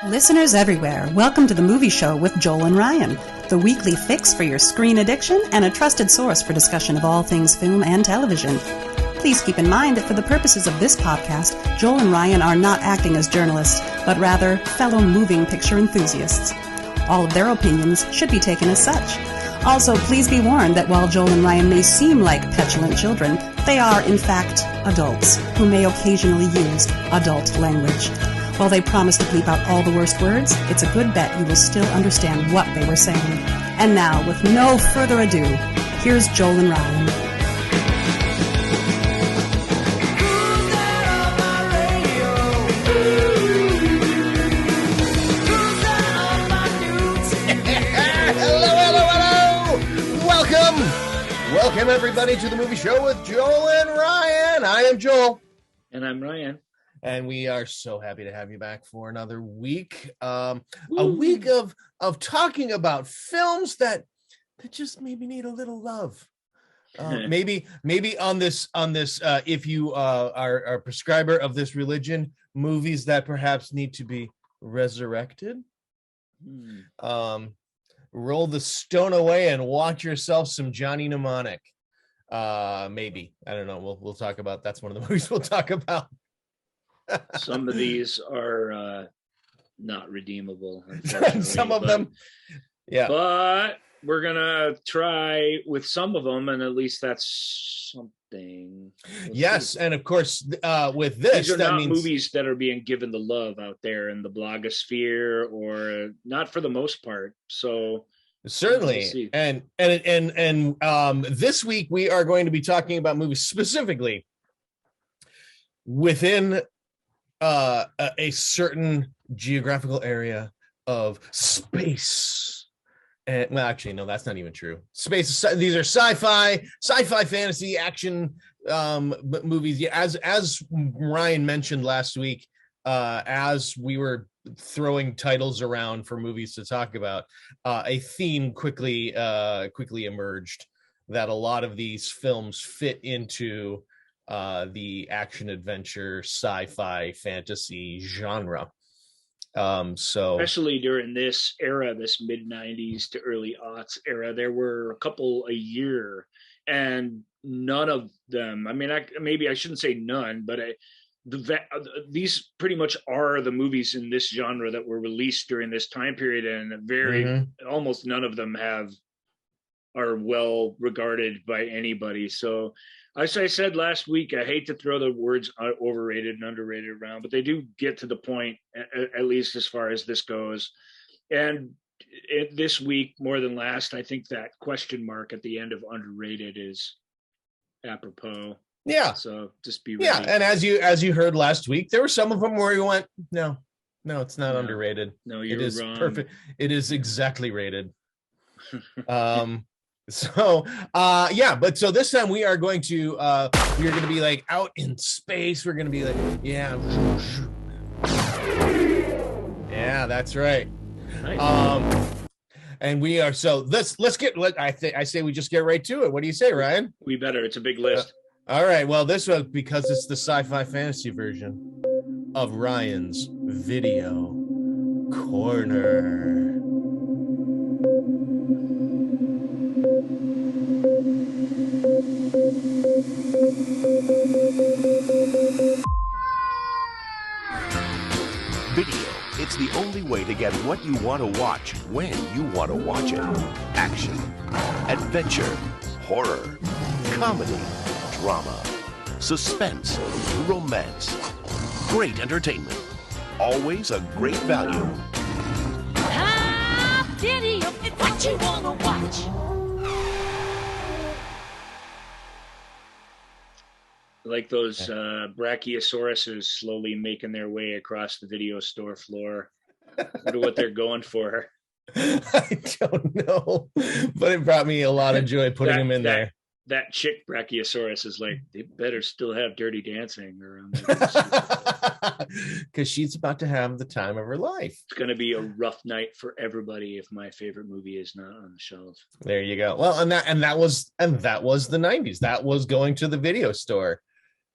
Listeners everywhere, welcome to the Movie Show with Joel and Ryan, the weekly fix for your screen addiction and a trusted source for discussion of all things film and television. Please keep in mind that for the purposes of this podcast, Joel and Ryan are not acting as journalists, but rather fellow moving picture enthusiasts. All of their opinions should be taken as such. Also, please be warned that while Joel and Ryan may seem like petulant children, they are, in fact, adults who may occasionally use adult language. While they promise to bleep out all the worst words, it's a good bet you will still understand what they were saying. And now, with no further ado, here's Joel and Ryan. Welcome, everybody, to the Movie Show with Joel and Ryan. I am Joel. And I'm Ryan. And we are so happy to have you back for another week. A week of talking about films that just maybe need a little love. Maybe on this if you are a prescriber of this religion, movies that perhaps need to be resurrected. Roll the stone away and watch yourself some Johnny Mnemonic. Maybe. I don't know. We'll talk about, that's one of the movies we'll talk about. Some of these are not redeemable. Some of them. Yeah. But we're going to try with some of them, and at least that's something. Yes. See. And of course, with this, these are not movies that are being given the love out there in the blogosphere, or not for the most part. So certainly. And this week we are going to be talking about movies specifically within a certain geographical area of space. And well, actually, no, that's not even true. Space. These are sci-fi, fantasy, action movies. Yeah, as Ryan mentioned last week, as we were throwing titles around for movies to talk about, a theme quickly emerged that a lot of these films fit into the action adventure sci-fi fantasy genre. So especially during this era, this mid 90s to early aughts era, there were a couple a year, and none of them, I mean, maybe I shouldn't say none, but these pretty much are the movies in this genre that were released during this time period, and almost none of them are well regarded by anybody. So as I said last week, I hate to throw the words overrated and underrated around, but they do get to the point, at least as far as this goes. And this week, more than last, I think that question mark at the end of underrated is apropos. Yeah. So just be ready. Yeah, and as you heard last week, there were some of them where you went, no, it's not underrated. No, you're wrong. Perfect. It is exactly rated. So but so this time we are going to be like out in space. We're gonna be like, yeah, that's right. Nice. And we are, so let's get, I say we just get right to it. What do you say, Ryan? We better. It's a big list. All right, well, this was because it's the sci-fi fantasy version of Ryan's Video Corner. Video. It's the only way to get what you want to watch when you want to watch it. Action, adventure, horror, comedy, drama, suspense, romance. Great entertainment. Always a great value. Video, it's what you want to watch. Like those brachiosauruses slowly making their way across the video store floor. I wonder what they're going for. I don't know, but it brought me a lot of joy putting them in there. That chick brachiosaurus is like, they better still have Dirty Dancing around. Because she's about to have the time of her life. It's going to be a rough night for everybody if my favorite movie is not on the shelf. There you go. Well, and that was the 90s. That was going to the video store.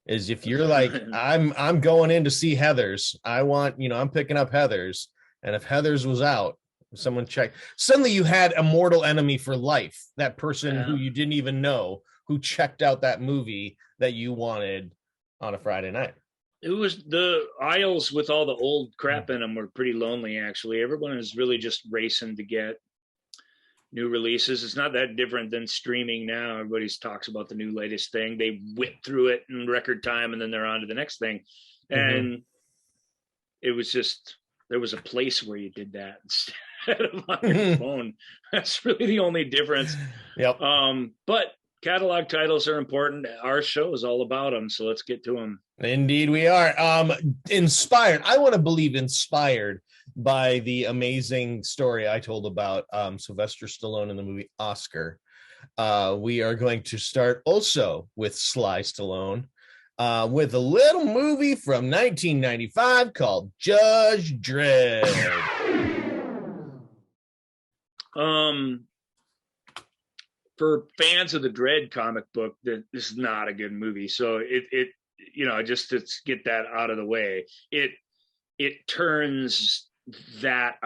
Is if you're like, I'm going in to see Heathers. I want, I'm picking up Heathers. And if Heathers was out, someone checked. Suddenly you had a mortal enemy for life. That person who you didn't even know who checked out that movie that you wanted on a Friday night. It was the aisles with all the old crap in them were pretty lonely, actually. Everyone is really just racing to get new releases. It's not that different than streaming now. Everybody talks about the new latest thing. They whip through it in record time and then they're on to the next thing. And it was just, there was a place where you did that instead of on your phone. That's really the only difference. Yep. But catalog titles are important. Our show is all about them. So let's get to them. Indeed we are. Inspired. I want to believe inspired by the amazing story I told about Sylvester Stallone in the movie Oscar. We are going to start also with Sly Stallone with a little movie from 1995 called Judge Dredd. For fans of the Dredd comic book, this is not a good movie. So it just to get that out of the way, it turns that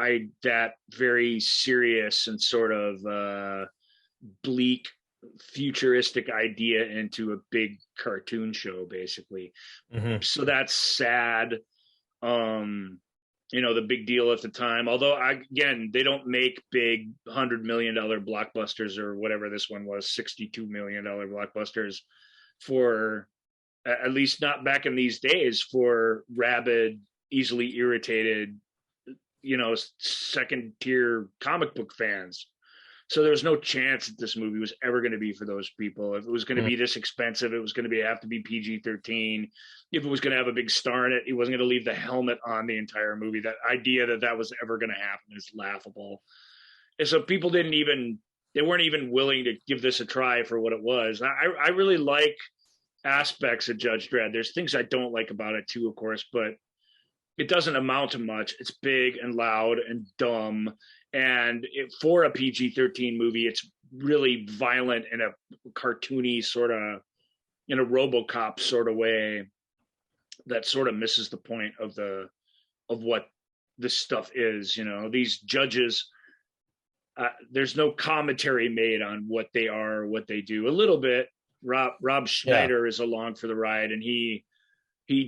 very serious and sort of bleak futuristic idea into a big cartoon show, basically. So that's sad. The big deal at the time, although they don't make big $100 million blockbusters or whatever this one was, $62 million blockbusters, for at least not back in these days, for rabid, easily irritated, second tier comic book fans. So there was no chance that this movie was ever going to be for those people. If it was going to be this expensive, it was going to have to be PG-13. If it was going to have a big star in it, he wasn't going to leave the helmet on the entire movie. That idea that was ever going to happen is laughable. And so people they weren't even willing to give this a try for what it was. I really like aspects of Judge Dredd. There's things I don't like about it too, of course, but it doesn't amount to much. It's big and loud and dumb. And for a PG-13 movie, it's really violent in a cartoony sort of, in a RoboCop sort of way that sort of misses the point of what this stuff is. These judges, there's no commentary made on what they are or what they do. A little bit. Rob Schneider is along for the ride, and he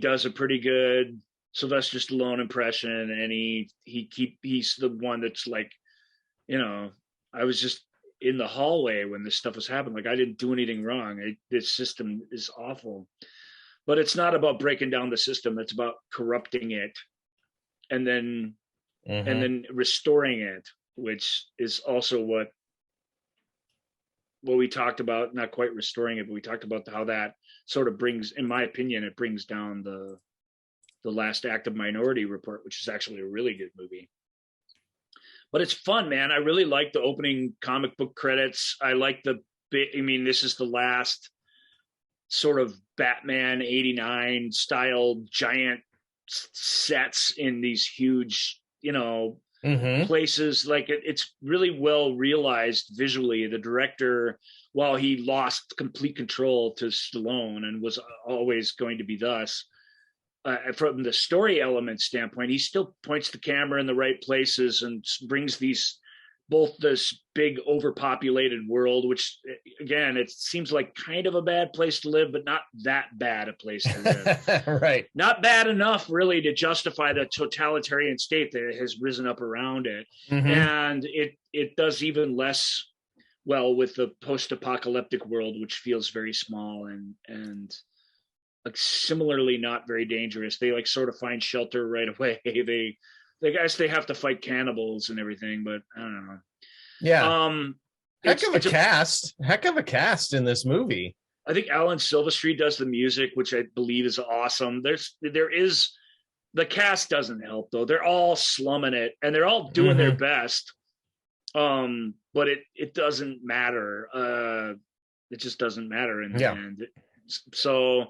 does a pretty good Sylvester Stallone impression, and he's the one that's like, I was just in the hallway when this stuff was happening. Like, I didn't do anything wrong. This system is awful. But it's not about breaking down the system. It's about corrupting it and then restoring it, which is also what we talked about. Not quite restoring it, but we talked about how that sort of brings, in my opinion, it brings down the last act of Minority Report, which is actually a really good movie. But it's fun, man. I really like the opening comic book credits. I like this is the last sort of Batman 89 style giant sets in these huge, places. Like it's really well realized visually. The director, while he lost complete control to Stallone and was always going to be thus, from the story element standpoint, he still points the camera in the right places and brings both this big overpopulated world, which again, it seems like kind of a bad place to live, but not that bad a place to live. Right. Not bad enough really to justify the totalitarian state that has risen up around it. And it does even less well with the post-apocalyptic world, which feels very small and like similarly not very dangerous. They like sort of find shelter right away. They guess they have to fight cannibals and everything, but I don't know. Yeah. Heck of a cast in this movie. I think Alan Silvestri does the music, which I believe is awesome. The cast doesn't help though. They're all slumming it and they're all doing their best. But it doesn't matter. It just doesn't matter in the end. So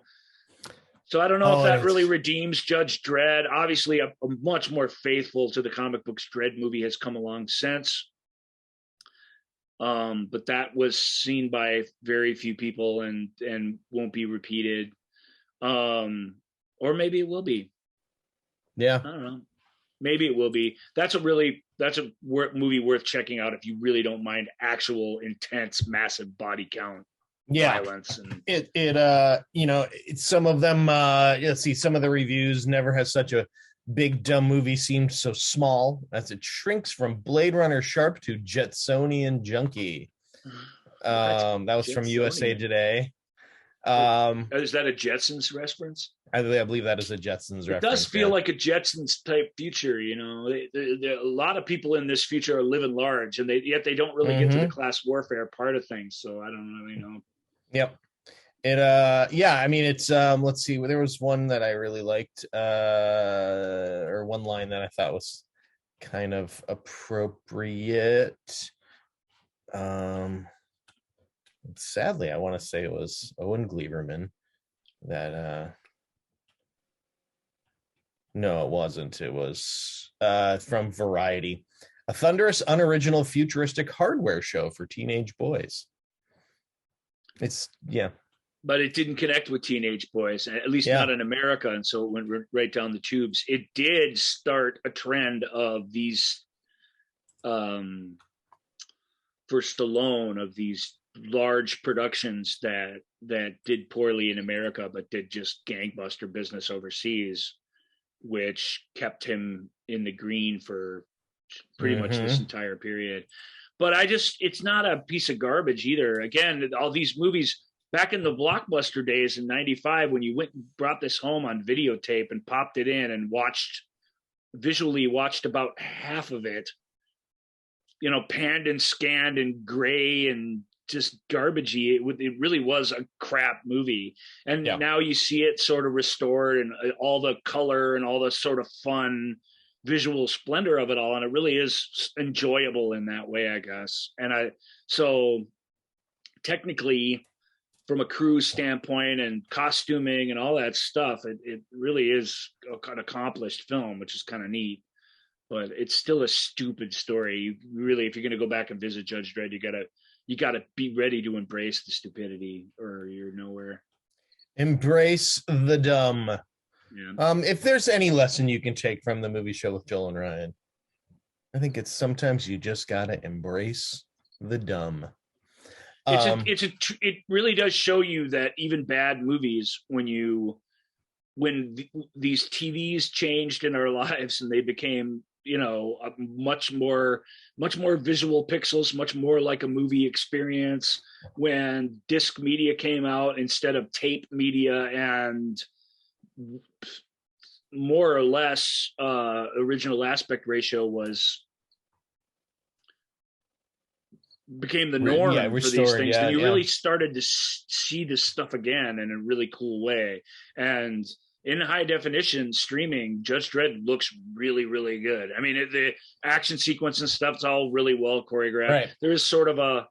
I don't know if that really redeems Judge Dredd. Obviously, a much more faithful to the comic books Dredd movie has come along since. But that was seen by very few people and won't be repeated. Or maybe it will be. Yeah. I don't know. Maybe it will be. That's a movie worth checking out if you really don't mind actual intense, massive body count violence. And it's some of them. Let's see, some of the reviews never has such a big dumb movie seemed so small as it shrinks from Blade Runner sharp to Jetsonian junkie. That was from USA Today. Is that a Jetsons reference? I believe that is a Jetsons reference. It does feel like a Jetsons type future, you know. A lot of people in this future are living large, and yet they don't really get to the class warfare part of things. So I don't really know. Yep. I mean, it's let's see. There was one that I really liked, or one line that I thought was kind of appropriate. Sadly, I want to say it was Owen Gleiberman that no, it wasn't. It was from Variety, a thunderous, unoriginal, futuristic hardware show for teenage boys. But it didn't connect with teenage boys, at least not in America, and so it went right down the tubes. It did start a trend of these, for Stallone, of these large productions that did poorly in America, but did just gangbuster business overseas, which kept him in the green for pretty much this entire period. But it's not a piece of garbage either. Again, all these movies back in the Blockbuster days in 95, when you went and brought this home on videotape and popped it in and visually watched about half of it, you know, panned and scanned and gray and just garbagey. It really was a crap movie. And now you see it sort of restored and all the color and all the sort of fun visual splendor of it all. And it really is enjoyable in that way, I guess. So technically, from a crew standpoint and costuming and all that stuff, it really is an accomplished film, which is kind of neat. But it's still a stupid story. You really, if you're going to go back and visit Judge Dredd, you gotta be ready to embrace the stupidity, or you're nowhere. Embrace the dumb. Yeah. If there's any lesson you can take from the movie show with Joel and Ryan, I think it's sometimes you just gotta embrace the dumb. It really does show you that even bad movies, when these TVs changed in our lives and they became, you know, much more visual pixels, much more like a movie experience. When disc media came out instead of tape media, and more or less original aspect ratio became the norm for these things, and you really started to see this stuff again in a really cool way. And in high definition streaming, Judge Dredd looks really, really good. I mean, the action sequence and stuff's all really well choreographed. Right. There is sort of a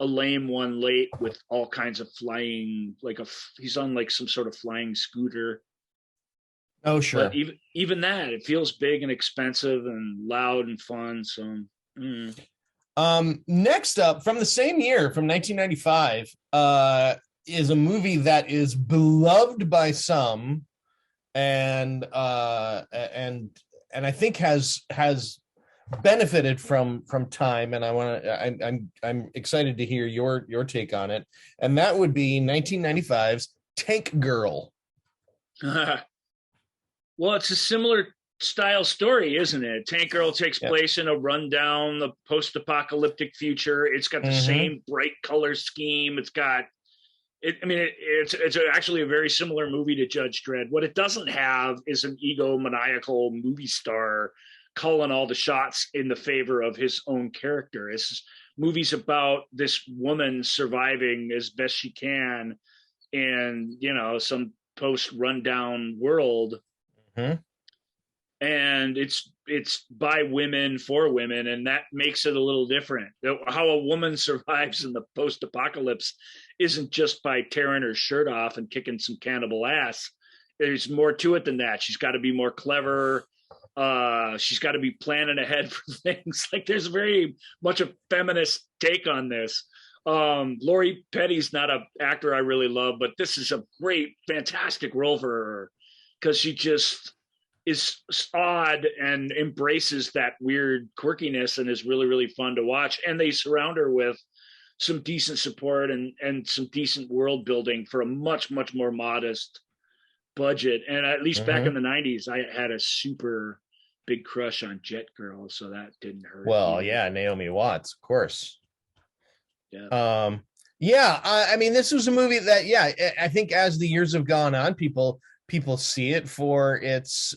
lame one late with all kinds of flying, he's on like some sort of flying scooter. Oh, sure. But even that, it feels big and expensive and loud and fun. So, next up, from the same year, from 1995, is a movie that is beloved by some, and I think has benefited from time, and I'm excited to hear your take on it, and that would be 1995's Tank Girl. Well, it's a similar style story, isn't it? Tank Girl takes place in a rundown, the post-apocalyptic future. It's got the same bright color scheme. It's got it's actually a very similar movie to Judge Dredd. What it doesn't have is an egomaniacal movie star calling all the shots in the favor of his own character. It's movies about this woman surviving as best she can in, you know, some post-rundown world. And it's by women for women, and that makes it a little different. How a woman survives in the post-apocalypse isn't just by tearing her shirt off and kicking some cannibal ass. There's more to it than that. She's got to be more clever. She's got to be planning ahead for things. Like, there's very much a feminist take on this. Lori Petty's not an actor I really love, but this is a great, fantastic role for her, because she just odd and embraces that weird quirkiness and is really, really fun to watch. And they surround her with some decent support and some decent world building for a much, much more modest budget. And at least back in the 90s, I had a super big crush on Jet Girl, so that didn't hurt. Well, either. yeah, Naomi Watts, of course. Yeah. I mean, this was a movie that, I think as the years have gone on, people see it for its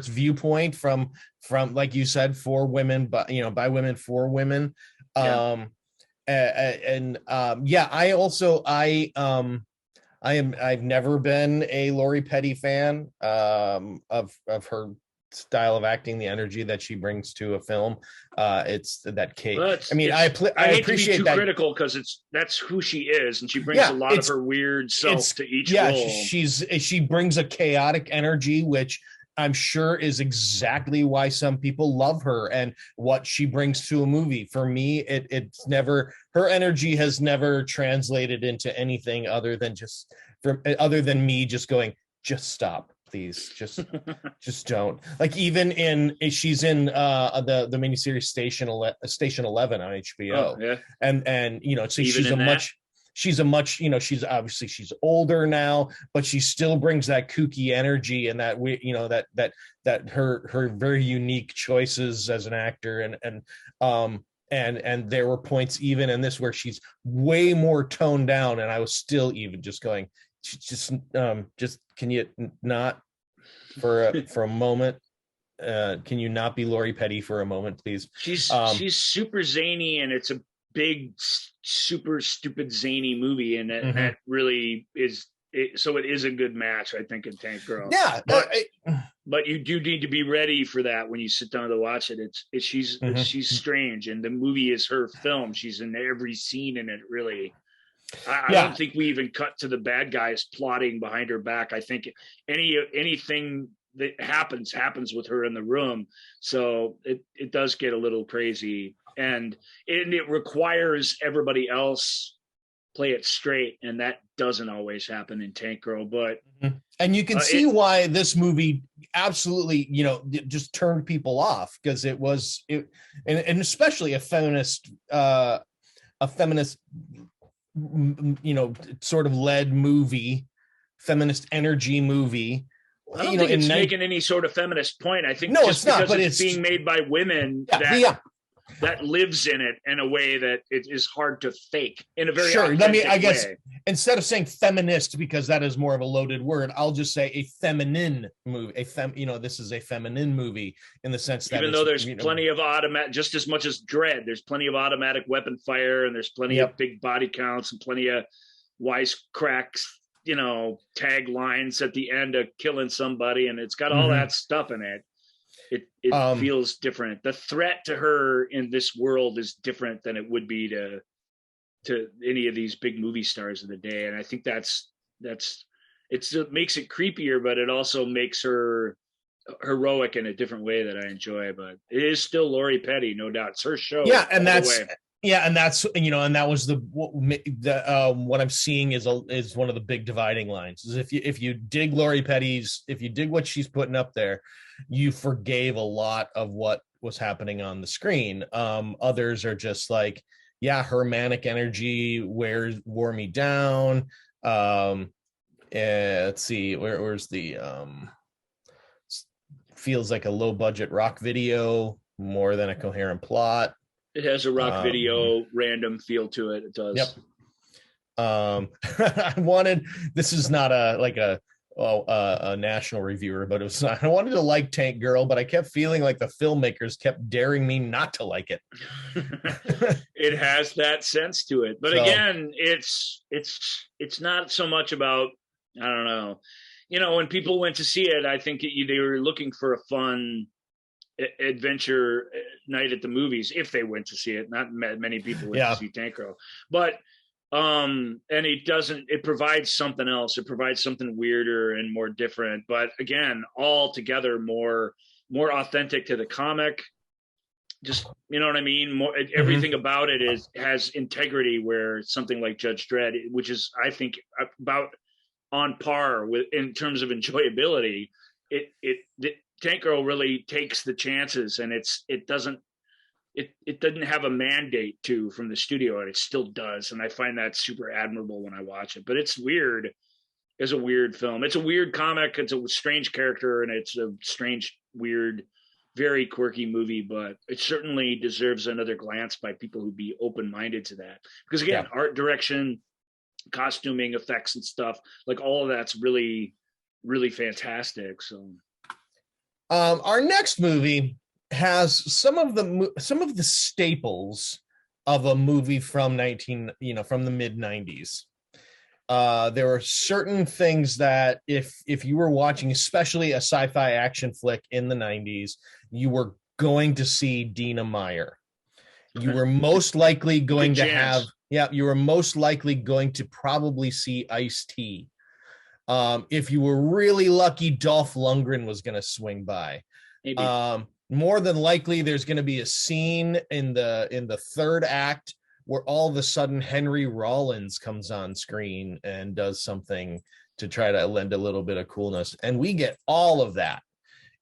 viewpoint from like you said, for women, but by women for women. I've never been a Lori Petty fan of her style of acting, the energy that she brings to a film. It's that Kate. Well, I appreciate to be too that. critical because that's who she is, and she brings a lot of her weird self to each role. She brings a chaotic energy, which I'm sure is exactly why some people love her and what she brings to a movie. For me, it's never, her energy has never translated into anything other than me just going, just stop. Please just don't. Like, even she's in the miniseries Station 11 on HBO. And so she's older now, but she still brings that kooky energy and that that her very unique choices as an actor, and there were points even in this where she's way more toned down, and I was still even just going, just can you not for a moment, can you not be Lori Petty for a moment, please? She's super zany, and it's a big super stupid zany movie, and that really is it. So it is a good match, I think, in Tank Girl. But you do need to be ready for that when you sit down to watch it. She's strange, and the movie is her film. She's in every scene in it, really. I don't think we even cut to the bad guys plotting behind her back. I think anything that happens with her in the room. So it does get a little crazy, and it requires everybody else play it straight, and that doesn't always happen in Tank Girl. But and you can see why this movie absolutely just turned people off, because it was and especially a feminist sort of led movie, feminist energy movie. I don't think it's making any sort of feminist point. I think it's not, but it's being made by women that lives in it in a way that it is hard to fake in a very way. Instead of saying feminist, because that is more of a loaded word, I'll just say a feminine movie. This is a feminine movie in the sense that, even though there's plenty of automatic, just as much as Dredd, there's plenty of automatic weapon fire, and there's plenty of big body counts and plenty of wisecracks, tag lines at the end of killing somebody, and it's got all that stuff in it. It feels different. The threat to her in this world is different than it would be to any of these big movie stars of the day. And I think it makes it creepier, but it also makes her heroic in a different way that I enjoy. But it is still Lori Petty, no doubt. It's her show. Yeah, and that's and that was what I'm seeing is one of the big dividing lines. Is if you dig Lori Petty's, if you dig what she's putting up there, you forgave a lot of what was happening on the screen. Others are just like, her manic energy wore me down. Let's see, where's the feels like a low budget rock video more than a coherent plot. It has a rock video random feel to it. It does. Yep. This is not a national reviewer, but I wanted to like Tank Girl, but I kept feeling like the filmmakers kept daring me not to like it. It has that sense to it, but again, it's not so much about, I don't know, when people went to see it, I think they were looking for a fun adventure night at the movies. If they went to see it, not many people went to see Tank Girl, but and it provides something else. It provides something weirder and more different, but again, all together more authentic to the comic, just, you know what I mean? More, everything about it has integrity, where something like Judge Dredd, which is, I think, about on par with in terms of enjoyability, Tank Girl really takes the chances, and it doesn't have a mandate from the studio, and it still does. And I find that super admirable when I watch it. But it's weird. It's a weird film. It's a weird comic. It's a strange character, and it's a strange, weird, very quirky movie, but it certainly deserves another glance by people who'd be open-minded to that. Because again, art direction, costuming, effects and stuff, like all of that's really, really fantastic. So our next movie has some of the staples of a movie from from the mid 90s. There are certain things that if you were watching, especially a sci-fi action flick in the 90s, you were going to see Dina Meyer. You were most likely going to have, you were most likely going to probably see Ice-T. If you were really lucky, Dolph Lundgren was going to swing by. maybe. More than likely, there's going to be a scene in the third act where all of a sudden Henry Rollins comes on screen and does something to try to lend a little bit of coolness. And we get all of that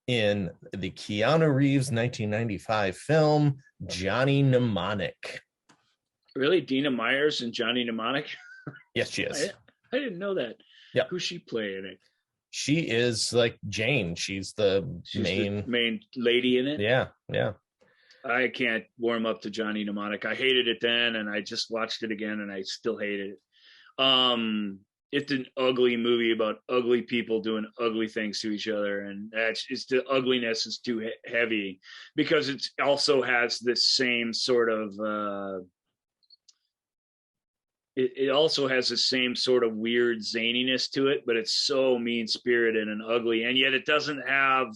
in the Keanu Reeves 1995 film, Johnny Mnemonic. Really? Dina Meyer's and Johnny Mnemonic? Yes, she is. I didn't know that. Yeah. Who's she playing it? She is like Jane. She's the main lady in it? Yeah, yeah. I can't warm up to Johnny Mnemonic. I hated it then, and I just watched it again, and I still hate it. It's an ugly movie about ugly people doing ugly things to each other, and the ugliness is too heavy because it also has this same sort of it also has the same sort of weird zaniness to it, but it's so mean-spirited and ugly, and yet it doesn't have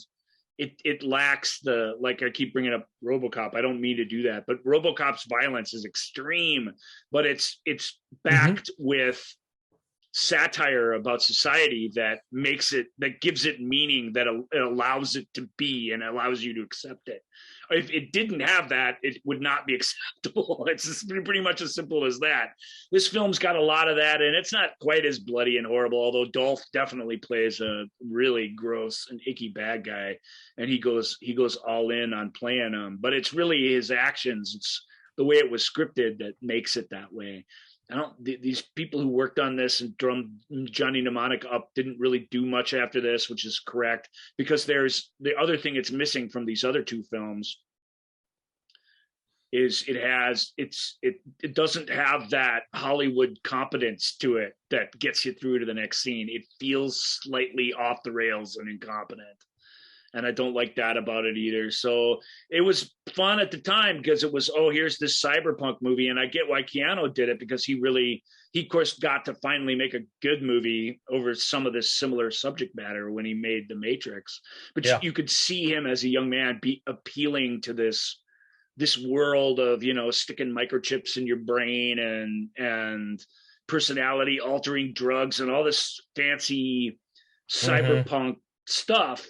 it lacks the, like I keep bringing up RoboCop. I don't mean to do that, but RoboCop's violence is extreme, but it's backed with satire about society that gives it meaning, that it allows it to be and allows you to accept it. If it didn't have that, it would not be acceptable. It's just pretty much as simple as that. This film's got a lot of that, and it's not quite as bloody and horrible, although Dolph definitely plays a really gross and icky bad guy, and he goes all in on playing him. But it's really his actions, it's the way it was scripted that makes it that way. These people who worked on this and drummed Johnny Mnemonic up didn't really do much after this, which is correct, because there's the other thing it's missing from these other two films is it doesn't have that Hollywood competence to it that gets you through to the next scene. It feels slightly off the rails and incompetent. And I don't like that about it either. So it was fun at the time because it was, here's this cyberpunk movie. And I get why Keanu did it, because he of course got to finally make a good movie over some of this similar subject matter when he made The Matrix. But you could see him as a young man be appealing to this world of, sticking microchips in your brain and personality altering drugs and all this fancy cyberpunk stuff,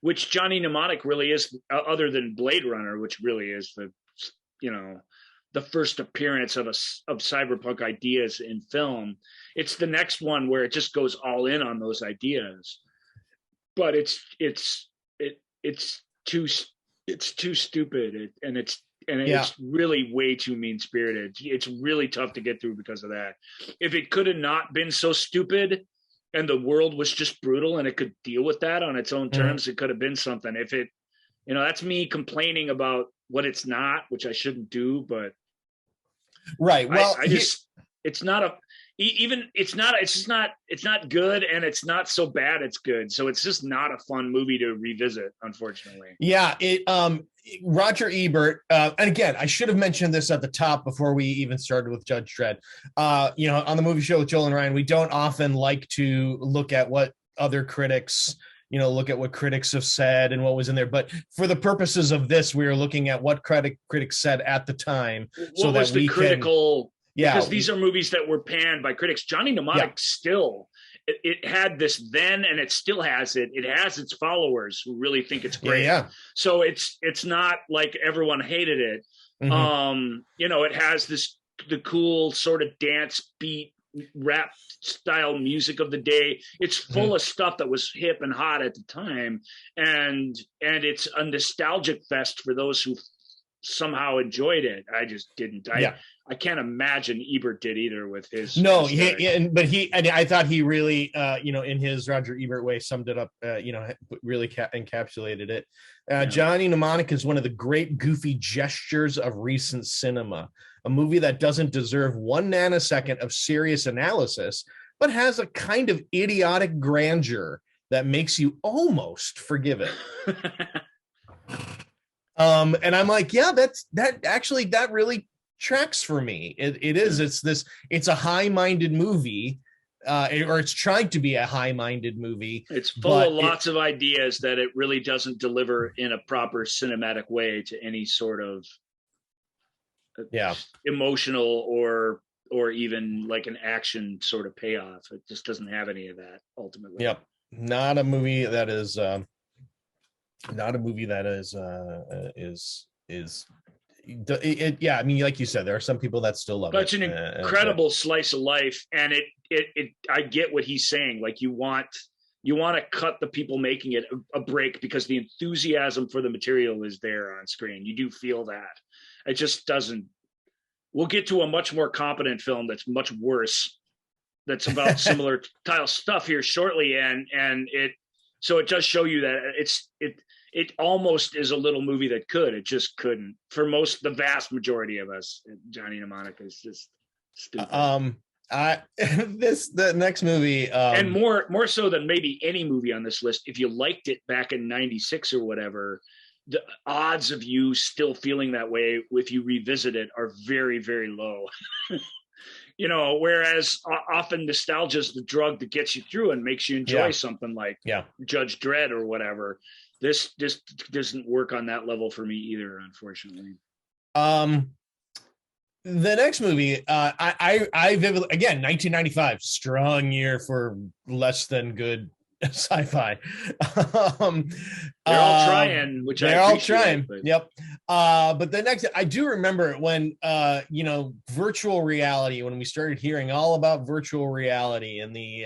which Johnny Mnemonic really is, other than Blade Runner, which really is the first appearance of cyberpunk ideas in film. It's the next one where it just goes all in on those ideas, but it's too stupid, and it's really way too mean-spirited. It's really tough to get through because of that. If it could have not been so stupid, and the world was just brutal and it could deal with that on its own terms, it could have been something. If it, that's me complaining about what it's not, which I shouldn't do, but right. Well, it's not good, and it's not so bad it's good. So it's just not a fun movie to revisit, unfortunately. Yeah. Roger Ebert, and again, I should have mentioned this at the top before we even started with Judge Dredd. On the movie show with Joel and Ryan, we don't often like to look at what other critics, look at what critics have said and what was in there. But for the purposes of this, we are looking at what critics said at the time. What was the critical? Because these are movies that were panned by critics. Johnny Mnemonic still it had this then, and it still has it. It has its followers who really think it's great. Yeah. So it's not like everyone hated it. Mhm. It has the cool sort of dance beat rap style music of the day. It's full of stuff that was hip and hot at the time, and it's a nostalgic fest for those who somehow enjoyed it. I just didn't. I can't imagine Ebert did either with his. No, I thought he really, in his Roger Ebert way, summed it up. Really encapsulated it. Johnny Mnemonic is one of the great goofy gestures of recent cinema. A movie that doesn't deserve 1 nanosecond of serious analysis, but has a kind of idiotic grandeur that makes you almost forgive it. And I'm like, yeah, that really tracks for me. It's a high-minded movie, or it's trying to be a high-minded movie. It's full of lots of ideas that it really doesn't deliver in a proper cinematic way to any sort of emotional or even like an action sort of payoff. It just doesn't have any of that ultimately. Yep. Not a movie that is I mean, like you said, there are some people that still love it. But it's an incredible slice of life, and it I get what he's saying. Like you want to cut the people making it a break because the enthusiasm for the material is there on screen. You do feel that. It just doesn't. We'll get to a much more competent film that's much worse, that's about similar style stuff here shortly, and it does show you that it almost is a little movie that could. It just couldn't. For the vast majority of us, Johnny Mnemonic is just stupid. The next movie, and more so than maybe any movie on this list, if you liked it back in '96 or whatever, the odds of you still feeling that way if you revisit it are very, very low. Whereas often nostalgia is the drug that gets you through and makes you enjoy something like Judge Dredd or whatever. This just doesn't work on that level for me either, unfortunately. The next movie, I vividly, again, 1995, strong year for less than good sci-fi. They're all trying, which they're all trying. But... Yep. But the next, I do remember when virtual reality, when we started hearing all about virtual reality in the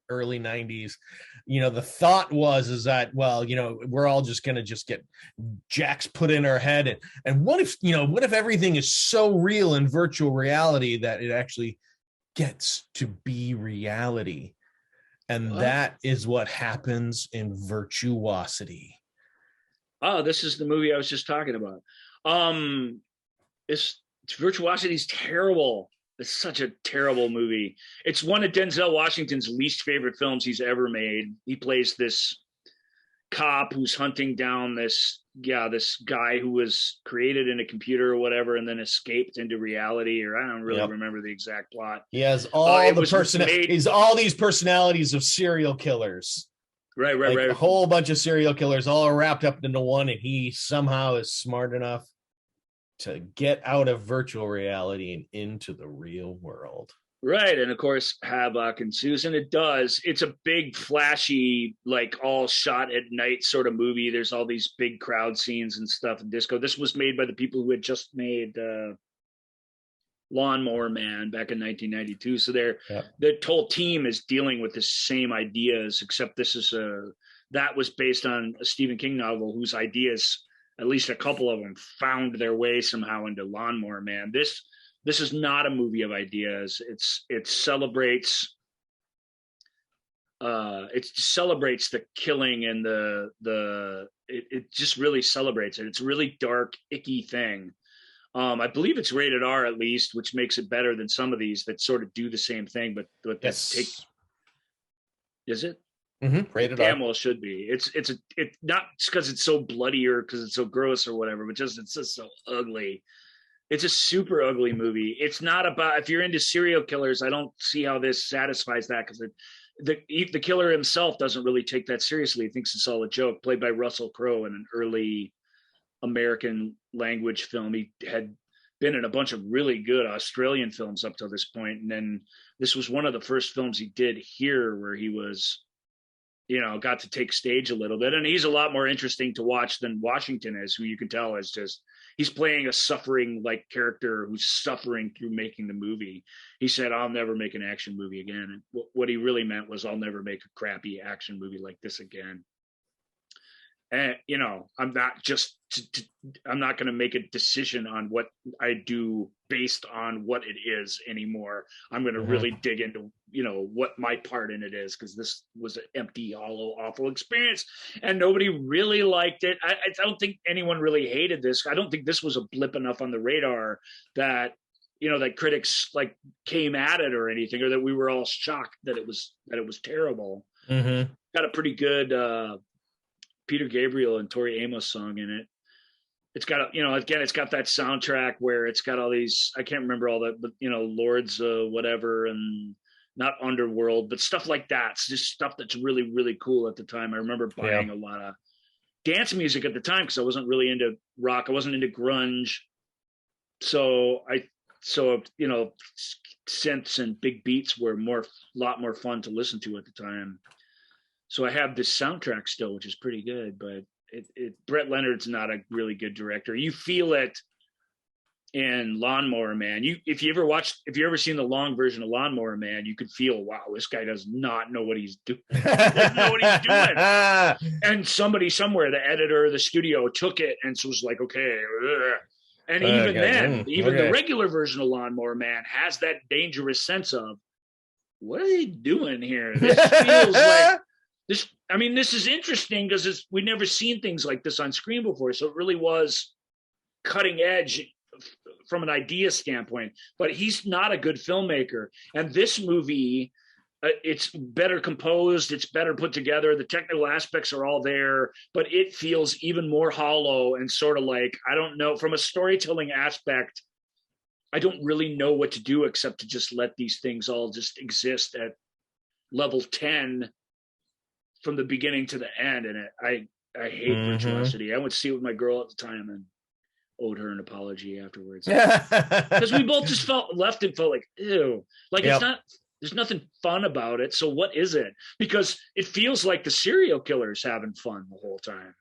early 90s. The thought is that, we're all just going to get jacks put in our head. And what if everything is so real in virtual reality that it actually gets to be reality? And that is what happens in Virtuosity. Oh, this is the movie I was just talking about. Virtuosity is terrible. It's such a terrible movie. It's one of Denzel Washington's least favorite films he's ever made. He plays this cop who's hunting down this guy who was created in a computer or whatever and then escaped into reality, or I don't really remember the exact plot. He has all these personalities of serial killers. Right. A whole bunch of serial killers all wrapped up into one, and he somehow is smart enough to get out of virtual reality and into the real world. Right. And of course, havoc ensues, and it does. It's a big, flashy, like all shot at night sort of movie. There's all these big crowd scenes and stuff in disco. This was made by the people who had just made Lawnmower Man back in 1992. So the whole team is dealing with the same ideas, except that was based on a Stephen King novel whose ideas, at least a couple of them, found their way somehow into Lawnmower Man. This is not a movie of ideas. It celebrates the killing and it just really celebrates it. It's a really dark, icky thing. I believe it's rated R at least, which makes it better than some of these that sort of do the same thing, but is it? Mm-hmm. Rated R. Damn well should be. It's not because it's so bloody or because it's so gross or whatever, but it's just so ugly. It's a super ugly movie. It's not about, if you're into serial killers, I don't see how this satisfies that, because the killer himself doesn't really take that seriously. He thinks it's all a joke. Played by Russell Crowe in an early American language film. He had been in a bunch of really good Australian films up to this point, and then this was one of the first films he did here where he was, got to take stage a little bit. And he's a lot more interesting to watch than Washington is, who you can tell is just, he's playing a suffering like character who's suffering through making the movie. He said, I'll never make an action movie again. And what he really meant was, I'll never make a crappy action movie like this again. And, I'm not just, I'm not going to make a decision on what I do based on what it is anymore. I'm going to really dig into, what my part in it is, because this was an empty, hollow, awful experience and nobody really liked it. I don't think anyone really hated this. I don't think this was a blip enough on the radar that, that critics like came at it or anything, or that we were all shocked that it was terrible. Mm-hmm. Got a pretty good, Peter Gabriel and Tori Amos song in it. It's got, again, it's got that soundtrack where it's got all these, I can't remember all that, but, Lords, whatever, and not Underworld, but stuff like that. It's just stuff that's really, really cool at the time. I remember buying a lot of dance music at the time because I wasn't really into rock. I wasn't into grunge. So synths and big beats were a lot more fun to listen to at the time. So I have this soundtrack still, which is pretty good, but Brett Leonard's not a really good director. You feel it in Lawnmower Man. If you ever seen the long version of Lawnmower Man, you could feel, wow, this guy does not know what he's doing. Doesn't know what he's doing. And somebody somewhere, the editor, the studio took it and so was like, okay. And the regular version of Lawnmower Man has that dangerous sense of, what are they doing here? This feels like this. I mean, this is interesting because we've never seen things like this on screen before. So it really was cutting edge from an idea standpoint, but he's not a good filmmaker. And this movie, it's better composed, it's better put together. The technical aspects are all there, but it feels even more hollow and sort of like, I don't know, from a storytelling aspect, I don't really know what to do except to just let these things all just exist at level 10 from the beginning to the end. And I hate Virtuosity. I went to see it with my girl at the time and owed her an apology afterwards. Because we both just felt like, ew. Like it's not, there's nothing fun about it. So what is it? Because it feels like the serial killer's having fun the whole time.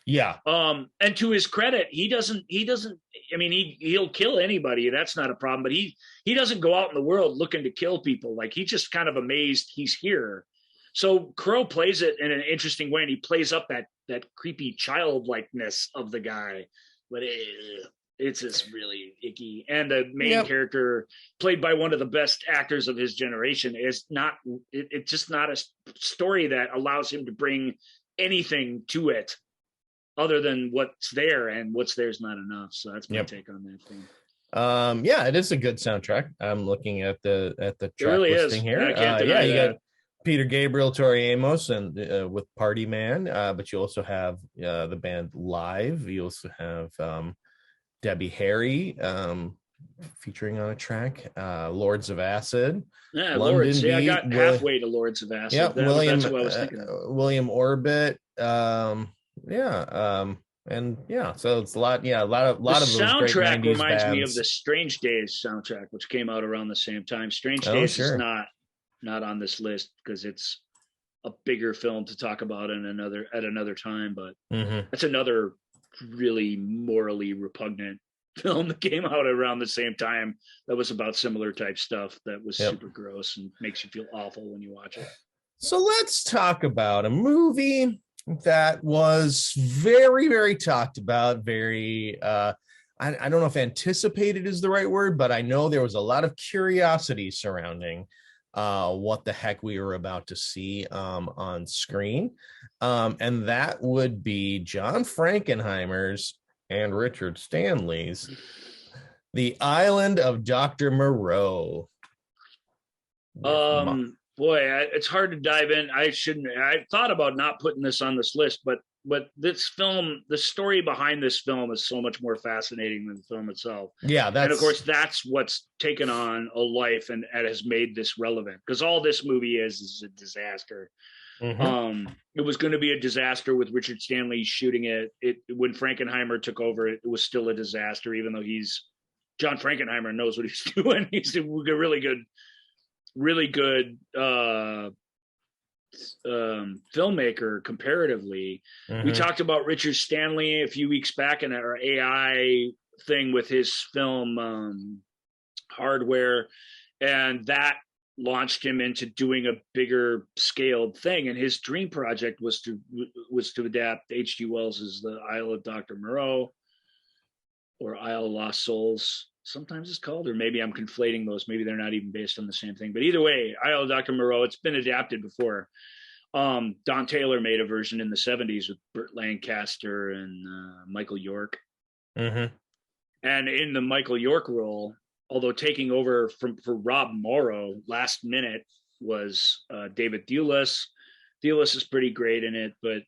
Yeah. And to his credit, he doesn't, I mean, he'll kill anybody. That's not a problem, but he doesn't go out in the world looking to kill people. Like he's just kind of amazed he's here. So Crow plays it in an interesting way, and he plays up that creepy childlikeness of the guy, but it's just really icky. And the main character, played by one of the best actors of his generation, is not. It's just not a story that allows him to bring anything to it other than what's there, and what's there is not enough. So that's my take on that thing. It is a good soundtrack. I'm looking at the track really listing here. I can't deny you that. got Peter Gabriel, Tori Amos, and with Party Man, but you also have the band Live. You also have Debbie Harry featuring on a track, Lords of Acid. Yeah, London Lords. Yeah, I Beat got halfway to Lords of Acid. Yeah, That's what I was thinking of. William Orbit. So it's a lot. Yeah, a lot of those great 90s soundtrack reminds me bands. of the Strange Days soundtrack, which came out around the same time. Strange Days is not on this list because it's a bigger film to talk about at another time. But that's another really morally repugnant film that came out around the same time that was about similar type stuff that was super gross and makes you feel awful when you watch it. So let's talk about a movie that was very, very talked about, very I don't know if anticipated is the right word, but I know there was a lot of curiosity surrounding what the heck we were about to see on screen. And that would be John Frankenheimer's and Richard Stanley's The Island of Dr. Moreau. Boy, it's hard to dive in. I thought about not putting this on this list, but but this film, the story behind this film is so much more fascinating than the film itself. Yeah, and of course that's what's taken on a life and has made this relevant, because all this movie is a disaster. It was going to be a disaster with Richard Stanley shooting it. When Frankenheimer took over, it was still a disaster, even though John Frankenheimer knows what he's doing. He's a really good filmmaker comparatively. We talked about Richard Stanley a few weeks back in our AI thing with his film Hardware, and that launched him into doing a bigger scaled thing. And his dream project was to adapt H.G. Wells's The Isle of Dr. Moreau, or Isle of Lost Souls, sometimes it's called, or maybe I'm conflating those. Maybe they're not even based on the same thing. But either way, Isle of Dr. Moreau, it's been adapted before. Don Taylor made a version in the 70s with Burt Lancaster and Michael York. And in the Michael York role, although taking over for Rob Morrow last minute, was David Thewlis. Thewlis is pretty great in it, but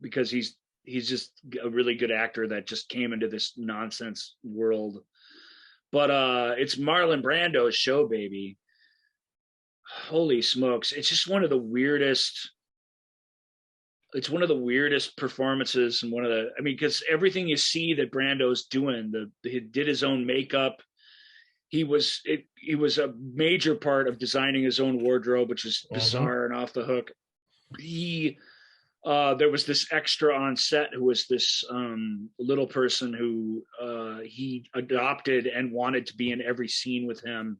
because he's just a really good actor that just came into this nonsense world. But it's Marlon Brando's show, baby. Holy smokes. It's just one of the weirdest. It's one of the weirdest performances, and because everything you see that Brando's doing, he did his own makeup. He was a major part of designing his own wardrobe, which is bizarre and off the hook. There was this extra on set who was this little person who he adopted and wanted to be in every scene with him.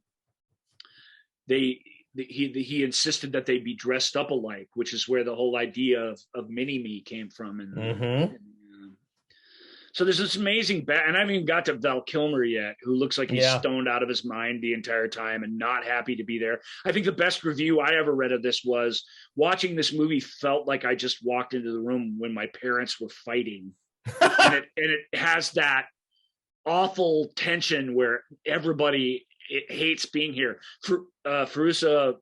He insisted that they be dressed up alike, which is where the whole idea of Mini-Me came from. So there's this amazing and I haven't even got to Val Kilmer yet, who looks like he's stoned out of his mind the entire time and not happy to be there. I think the best review I ever read of this was, watching this movie felt like I just walked into the room when my parents were fighting. and it has that awful tension where everybody hates being here. Fairuza,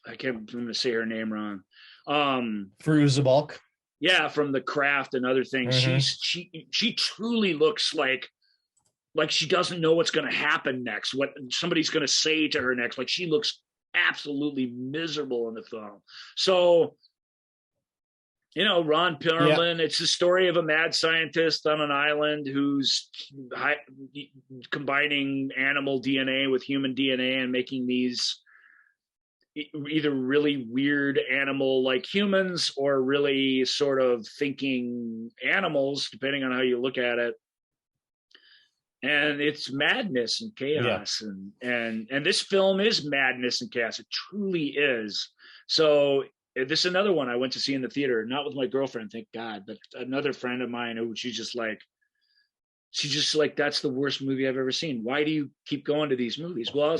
I'm going to say her name wrong. Fairuza Balk. Yeah, from The Craft and other things. She truly looks like she doesn't know what's going to happen next, what somebody's going to say to her next. Like, she looks absolutely miserable in the film. So, Ron Perlman, it's the story of a mad scientist on an island who's combining animal DNA with human DNA and making these either really weird animal like humans or really sort of thinking animals, depending on how you look at it. And it's madness and chaos. And this film is madness and chaos. It truly is. So this is another one I went to see in the theater, not with my girlfriend, thank God, but another friend of mine who she's just like, that's the worst movie I've ever seen. Why do you keep going to these movies? Well,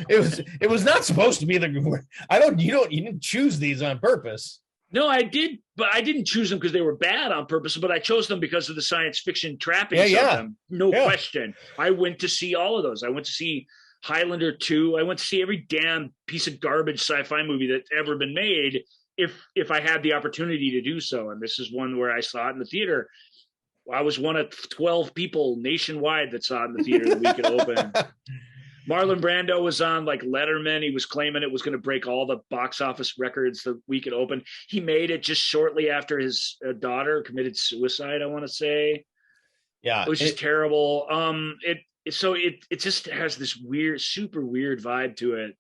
it was not supposed to be you didn't choose these on purpose. No, I did, but I didn't choose them because they were bad on purpose, but I chose them because of the science fiction trappings of them. No question. I went to see all of those. I went to see Highlander 2. I went to see every damn piece of garbage sci-fi movie that's ever been made if I had the opportunity to do so. And this is one where I saw it in the theater. I was one of 12 people nationwide that saw it in the theater the week it opened. Marlon Brando was on like Letterman. He was claiming it was going to break all the box office records the week it opened. He made it just shortly after his daughter committed suicide, I want to say. Yeah. It was just terrible. It just has this weird, super weird vibe to it.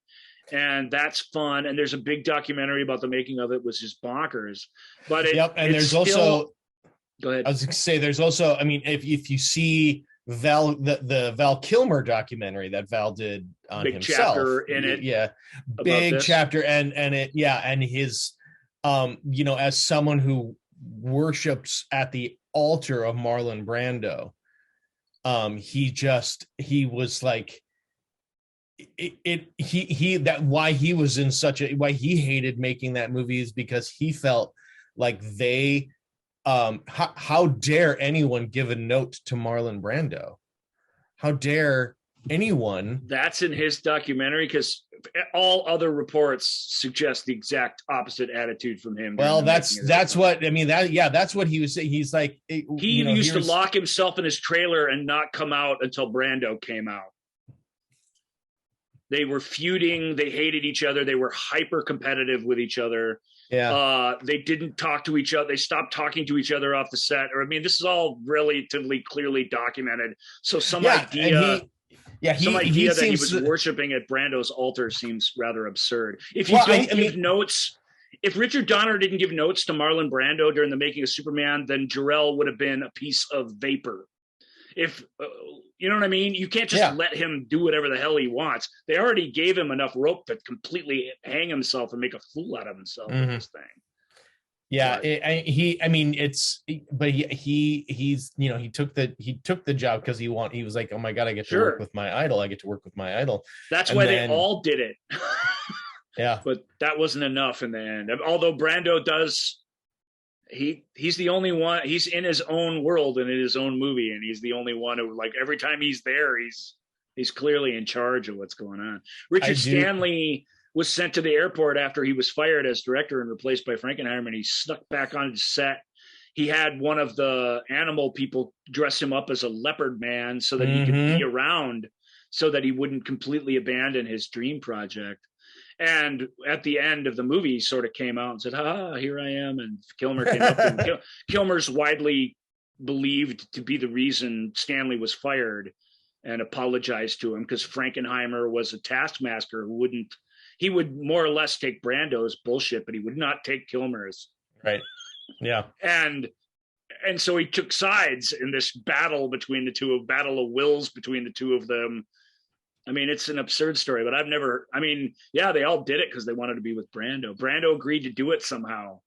And that's fun. And there's a big documentary about the making of it, which is bonkers. But there's also, go ahead. I was going to say, there's also, I mean, if you see the Val Kilmer documentary that Val did on big himself, chapter in it, big chapter, and his, as someone who worships at the altar of Marlon Brando, he was like, why he hated making that movie is because he felt like they. How dare anyone give a note to Marlon Brando? How dare anyone? That's in his documentary, because all other reports suggest the exact opposite attitude from him. Well, that's what I mean. That's what he was saying. He's like, he used to lock himself in his trailer and not come out until Brando came out. They were feuding. They hated each other. They were hyper competitive with each other. Yeah. They didn't talk to each other. They stopped talking to each other off the set. Or, I mean, this is all relatively clearly documented. So some idea that he was worshiping at Brando's altar seems rather absurd. If you give notes, if Richard Donner didn't give notes to Marlon Brando during the making of Superman, then Jor-El would have been a piece of vapor. If you know what I mean, you can't just let him do whatever the hell he wants. They already gave him enough rope to completely hang himself and make a fool out of himself with this thing. Yeah, he took the job because he was like, oh my God, I get to work with my idol. I get to work with my idol. That's why they all did it. Yeah, but that wasn't enough in the end. Although Brando does. He's the only one. He's in his own world and in his own movie, and he's the only one who, like, every time he's there, he's clearly in charge of what's going on. Richard Stanley was sent to the airport after he was fired as director and replaced by Frankenheimer, and he snuck back on his set. He had one of the animal people dress him up as a leopard man so that he could be around, so that he wouldn't completely abandon his dream project. And at the end of the movie, he sort of came out and said, here I am. And Kilmer came up. And Kilmer's widely believed to be the reason Stanley was fired, and apologized to him because Frankenheimer was a taskmaster who he would more or less take Brando's bullshit, but he would not take Kilmer's. Right. Yeah. And so he took sides in this battle between the two, a battle of wills between the two of them. I mean, it's an absurd story, but they all did it because they wanted to be with Brando. Brando agreed to do it somehow.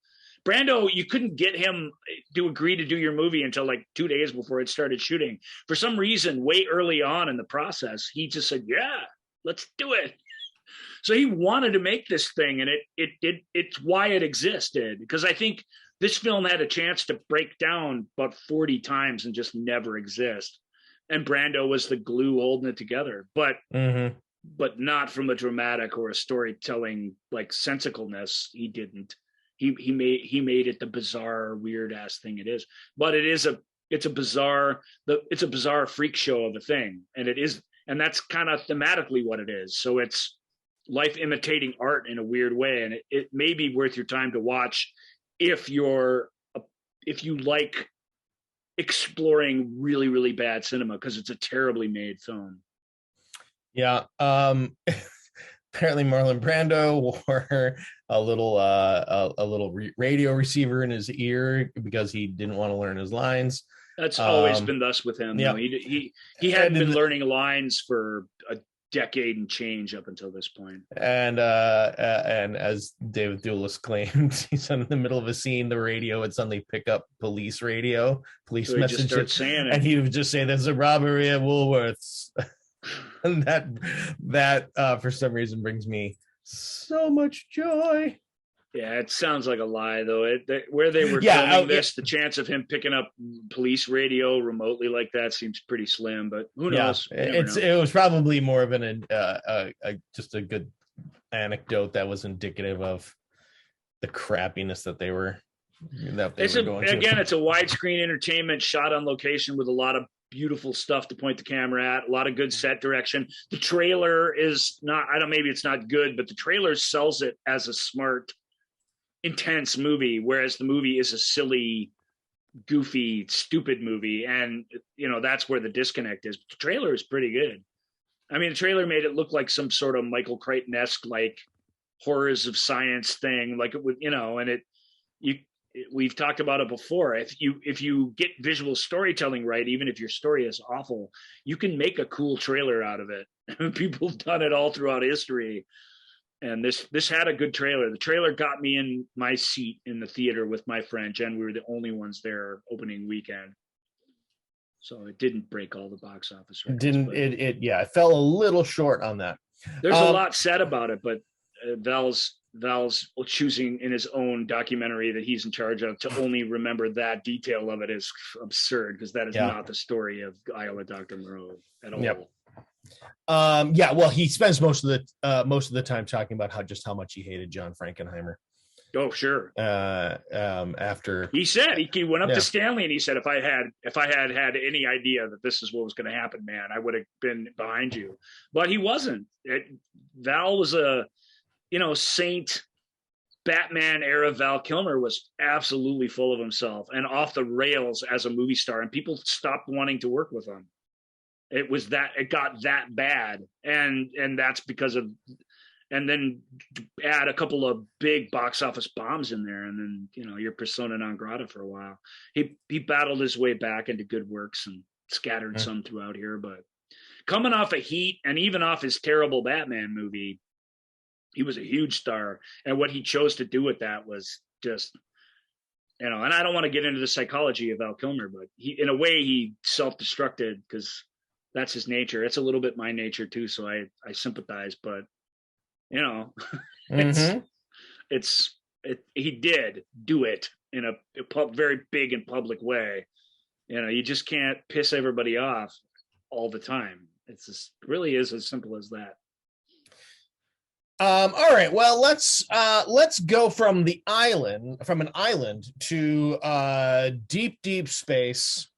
Brando, you couldn't get him to agree to do your movie until like 2 days before it started shooting. For some reason, way early on in the process, he just said, yeah, let's do it. So he wanted to make this thing, and it's why it existed. Because I think this film had a chance to break down about 40 times and just never exist. And Brando was the glue holding it together, but not from a dramatic or a storytelling like sensicalness. He didn't. He made it the bizarre, weird ass thing it is. But it's a bizarre freak show of a thing, and that's kind of thematically what it is. So it's life imitating art in a weird way, and it may be worth your time to watch if you like exploring really, really bad cinema, because it's a terribly made film. Yeah. Apparently Marlon Brando wore a little radio receiver in his ear because he didn't want to learn his lines. That's always been thus with him. Yeah. He hadn't been learning lines for a decade and change up until this point. And as David Thewlis claimed, he's in the middle of a scene, the radio would suddenly pick up police messages, and he would just say, "There's a robbery at Woolworths." And that for some reason brings me so much joy. Yeah, it sounds like a lie, though. Where they were filming this, the chance of him picking up police radio remotely like that seems pretty slim. But who knows? It was probably more of just a good anecdote that was indicative of the crappiness that they were going to. Again, it's a widescreen entertainment shot on location with a lot of beautiful stuff to point the camera at, a lot of good set direction. The trailer is not, maybe it's not good, but the trailer sells it as a smart, intense movie, whereas the movie is a silly, goofy, stupid movie. And, that's where the disconnect is. But the trailer is pretty good. I mean, the trailer made it look like some sort of Michael Crichton-esque, like, horrors of science thing, like it would, and we've talked about it before. If you get visual storytelling right, even if your story is awful, you can make a cool trailer out of it. People have done it all throughout history. And this had a good trailer. The trailer got me in my seat in the theater with my friend Jen. We were the only ones there opening weekend. So it didn't break all the box office records. It fell a little short on that. There's a lot said about it, but Val's choosing in his own documentary that he's in charge of to only remember that detail of it is absurd, because that is not the story of Iowa Dr. Moreau at all. Yeah, well, he spends most of the time talking about how much he hated John Frankenheimer. Oh, sure. After he said he went up to Stanley and he said, if I had any idea that this is what was going to happen, man, I would have been behind you. But he wasn't. Val was a, saint. Batman era Val Kilmer was absolutely full of himself and off the rails as a movie star, and people stopped wanting to work with him. It got that bad, and that's because of, and then add a couple of big box office bombs in there, and then you're persona non grata for a while. He battled his way back into good works and scattered some throughout here, but coming off of Heat and even off his terrible Batman movie, he was a huge star, and what he chose to do with that was just, and I don't want to get into the psychology of Val Kilmer, but in a way he self-destructed because that's his nature. It's a little bit my nature too, so I sympathize, but he did do it in a very big and public way. You just can't piss everybody off all the time. Really is as simple as that. All right. Well, let's go from an island to deep space,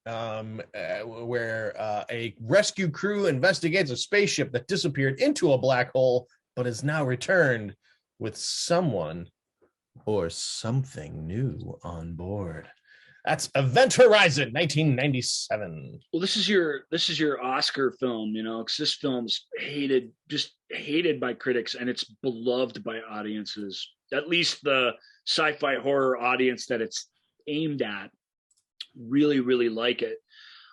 where a rescue crew investigates a spaceship that disappeared into a black hole, but is now returned with someone or something new on board. That's Event Horizon, 1997. Well, this is your Oscar film, because this film's hated by critics, and it's beloved by audiences. At least the sci-fi horror audience that it's aimed at really, really like it.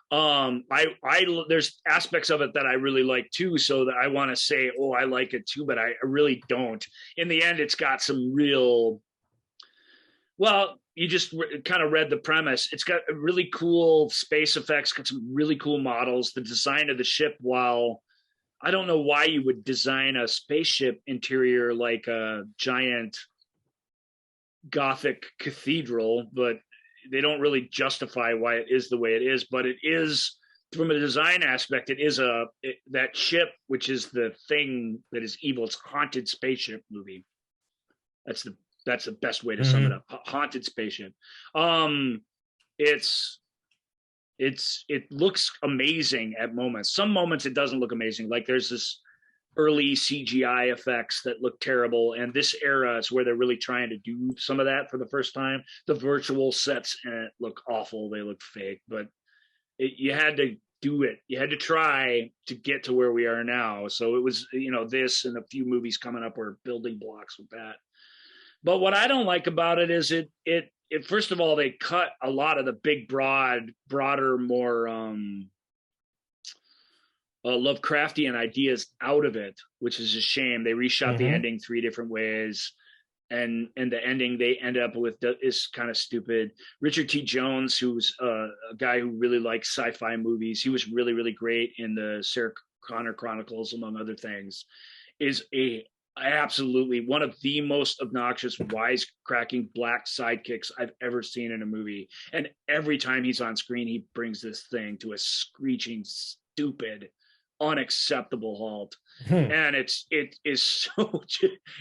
There's aspects of it that I really like too, so that I want to say, oh, I like it too, but I really don't. In the end, it's got some real, well, you just kind of read the premise. It's got really cool space effects, got some really cool models. The design of the ship, while I don't know why you would design a spaceship interior like a giant Gothic cathedral, but they don't really justify why it is the way it is. But it is, from a design aspect, it is that ship, which is the thing that is evil. It's a haunted spaceship movie. That's the best way to sum it up. Haunted spaceship. It looks amazing at moments. Some moments it doesn't look amazing. Like there's this early CGI effects that look terrible, and this era is where they're really trying to do some of that for the first time. The virtual sets in it look awful. They look fake, but you had to do it. You had to try to get to where we are now. So it was, this and a few movies coming up were building blocks with that. But what I don't like about it is it first of all, they cut a lot of the big, broader, more Lovecraftian ideas out of it, which is a shame. They reshot the ending 3 different ways, and the ending they end up with is kind of stupid. Richard T. Jones, who's a guy who really likes sci-fi movies, he was really, really great in the Sarah Connor Chronicles, among other things, is absolutely one of the most obnoxious, wisecracking black sidekicks I've ever seen in a movie. And every time he's on screen, he brings this thing to a screeching, stupid, unacceptable halt. And it is so,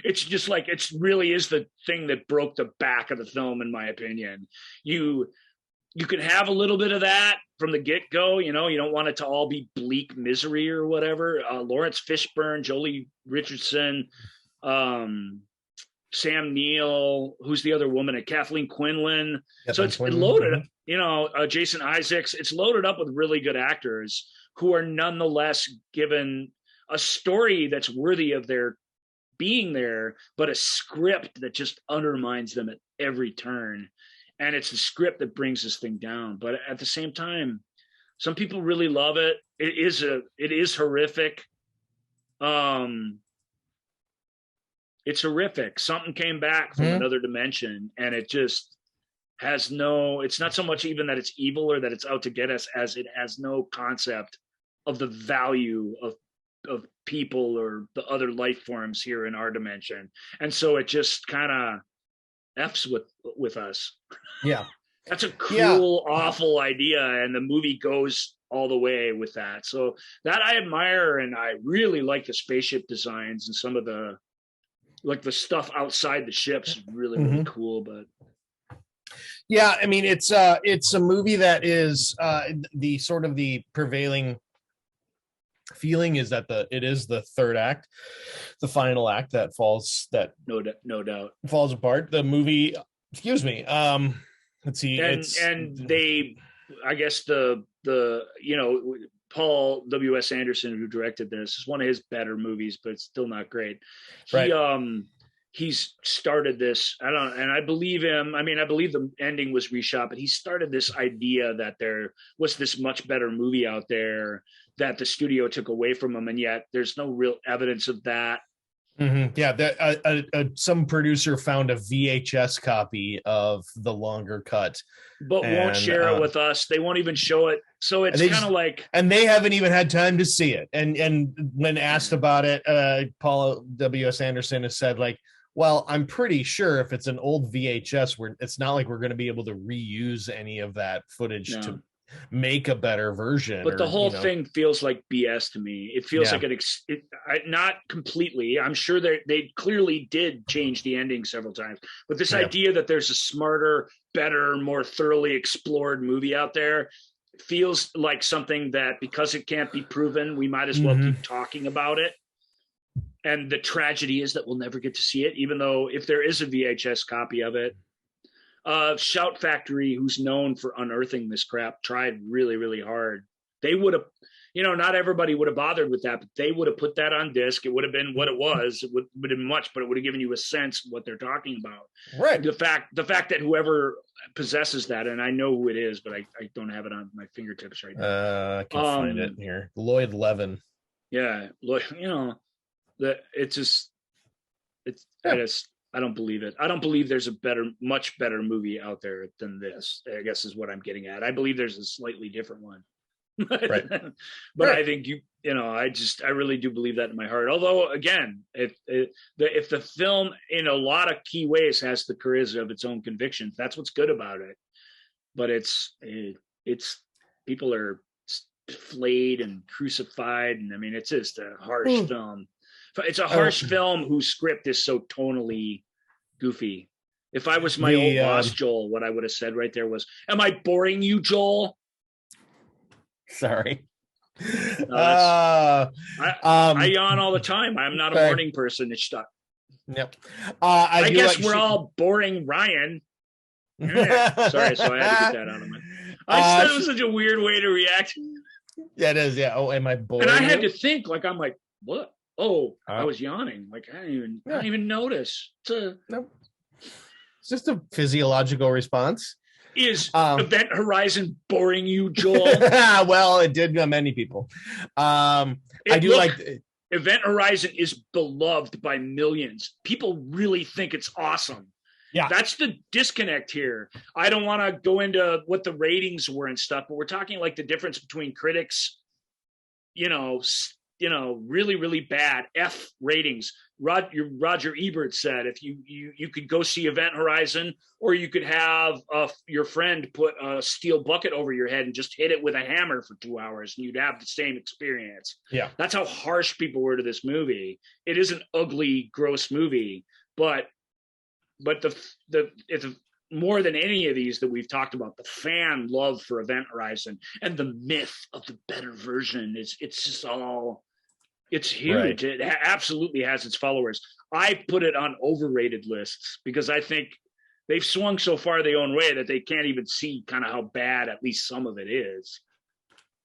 it's just like, it really is the thing that broke the back of the film, in my opinion. You can have a little bit of that from the get-go, you don't want it to all be bleak misery or whatever. Lawrence Fishburne, Jolie Richardson, Sam Neill, who's the other woman, Kathleen Quinlan. So it's loaded, Jason Isaacs. It's loaded up with really good actors who are nonetheless given a story that's worthy of their being there, but a script that just undermines them at every turn. And it's the script that brings this thing down. But at the same time, some people really love it. It is horrific. It's horrific. Something came back from another dimension, and it just has it's not so much even that it's evil or that it's out to get us, as it has no concept of the value of people or the other life forms here in our dimension. And so it just kind of F's with us. Yeah. That's a cruel, awful idea. And the movie goes all the way with that. So that I admire, and I really like the spaceship designs and some of the stuff outside the ships is really, really cool. But yeah, I mean, it's a movie that is the sort of the prevailing feeling is that it is the third act, the final act that no doubt falls apart. The movie, excuse me, let's see, and they, I guess the Paul W.S. Anderson, who directed this, is one of his better movies, but it's still not great. He's started this, I believe him. I mean, I believe the ending was reshot, but he started this idea that there was this much better movie out there that the studio took away from him, and yet there's no real evidence of that. Yeah, some producer found a VHS copy of the longer cut, but won't share it with us. They won't even show it. So it's kind of like, and they haven't even had time to see it. And when asked about it, Paul W.S. Anderson has said, like, well, I'm pretty sure if it's an old VHS, it's not like we're going to be able to reuse any of that footage to make a better version. But the whole thing feels like BS to me. It feels like not completely. I'm sure they clearly did change the ending several times. But this idea that there's a smarter, better, more thoroughly explored movie out there feels like something that, because it can't be proven, we might as well keep talking about it. And the tragedy is that we'll never get to see it, even though if there is a VHS copy of it, Shout Factory, who's known for unearthing this crap, tried really, really hard. They would have, not everybody would have bothered with that, but they would have put that on disc. It would have been what it was. It would have been much, but it would have given you a sense of what they're talking about. Right. The fact that whoever possesses that, and I know who it is, but I don't have it on my fingertips right now. I can find it here. Lloyd Levin. Yeah. I don't believe it. I don't believe there's much better movie out there than this, I guess is what I'm getting at. I believe there's a slightly different one. Right. But I think I really do believe that in my heart. Although, again, if the film in a lot of key ways has the charisma of its own convictions, that's what's good about it. But it's people are flayed and crucified, and I mean, it's just a harsh film. It's a harsh film whose script is so tonally goofy. If I was my old boss, Joel, what I would have said right there was, "Am I boring you, Joel?" Sorry. I yawn all the time. I'm not a morning person. It's stuck. Yep. I guess we're all boring Ryan. Yeah. Sorry, so I had to get that out of my. I said it was such a weird way to react. Yeah, it is. Yeah. Oh, am I boring? And I had to think, I'm like, what? Oh, I was yawning. Like I didn't even notice. It's just a physiological response. Is Event Horizon boring you, Joel? Well, it did many people. Event Horizon is beloved by millions. People really think it's awesome. Yeah, that's the disconnect here. I don't want to go into what the ratings were and stuff, but we're talking like the difference between critics, really, really bad F ratings. Roger Ebert said if you could go see Event Horizon, or you could have your friend put a steel bucket over your head and just hit it with a hammer for 2 hours, and you'd have the same experience. Yeah, that's how harsh people were to this movie. It is an ugly, gross movie, but it's more than any of these that we've talked about, the fan love for Event Horizon and the myth of the better version it's just all. It's huge. Right. It absolutely has its followers. I put it on overrated lists because I think they've swung so far their own way that they can't even see kind of how bad at least some of it is.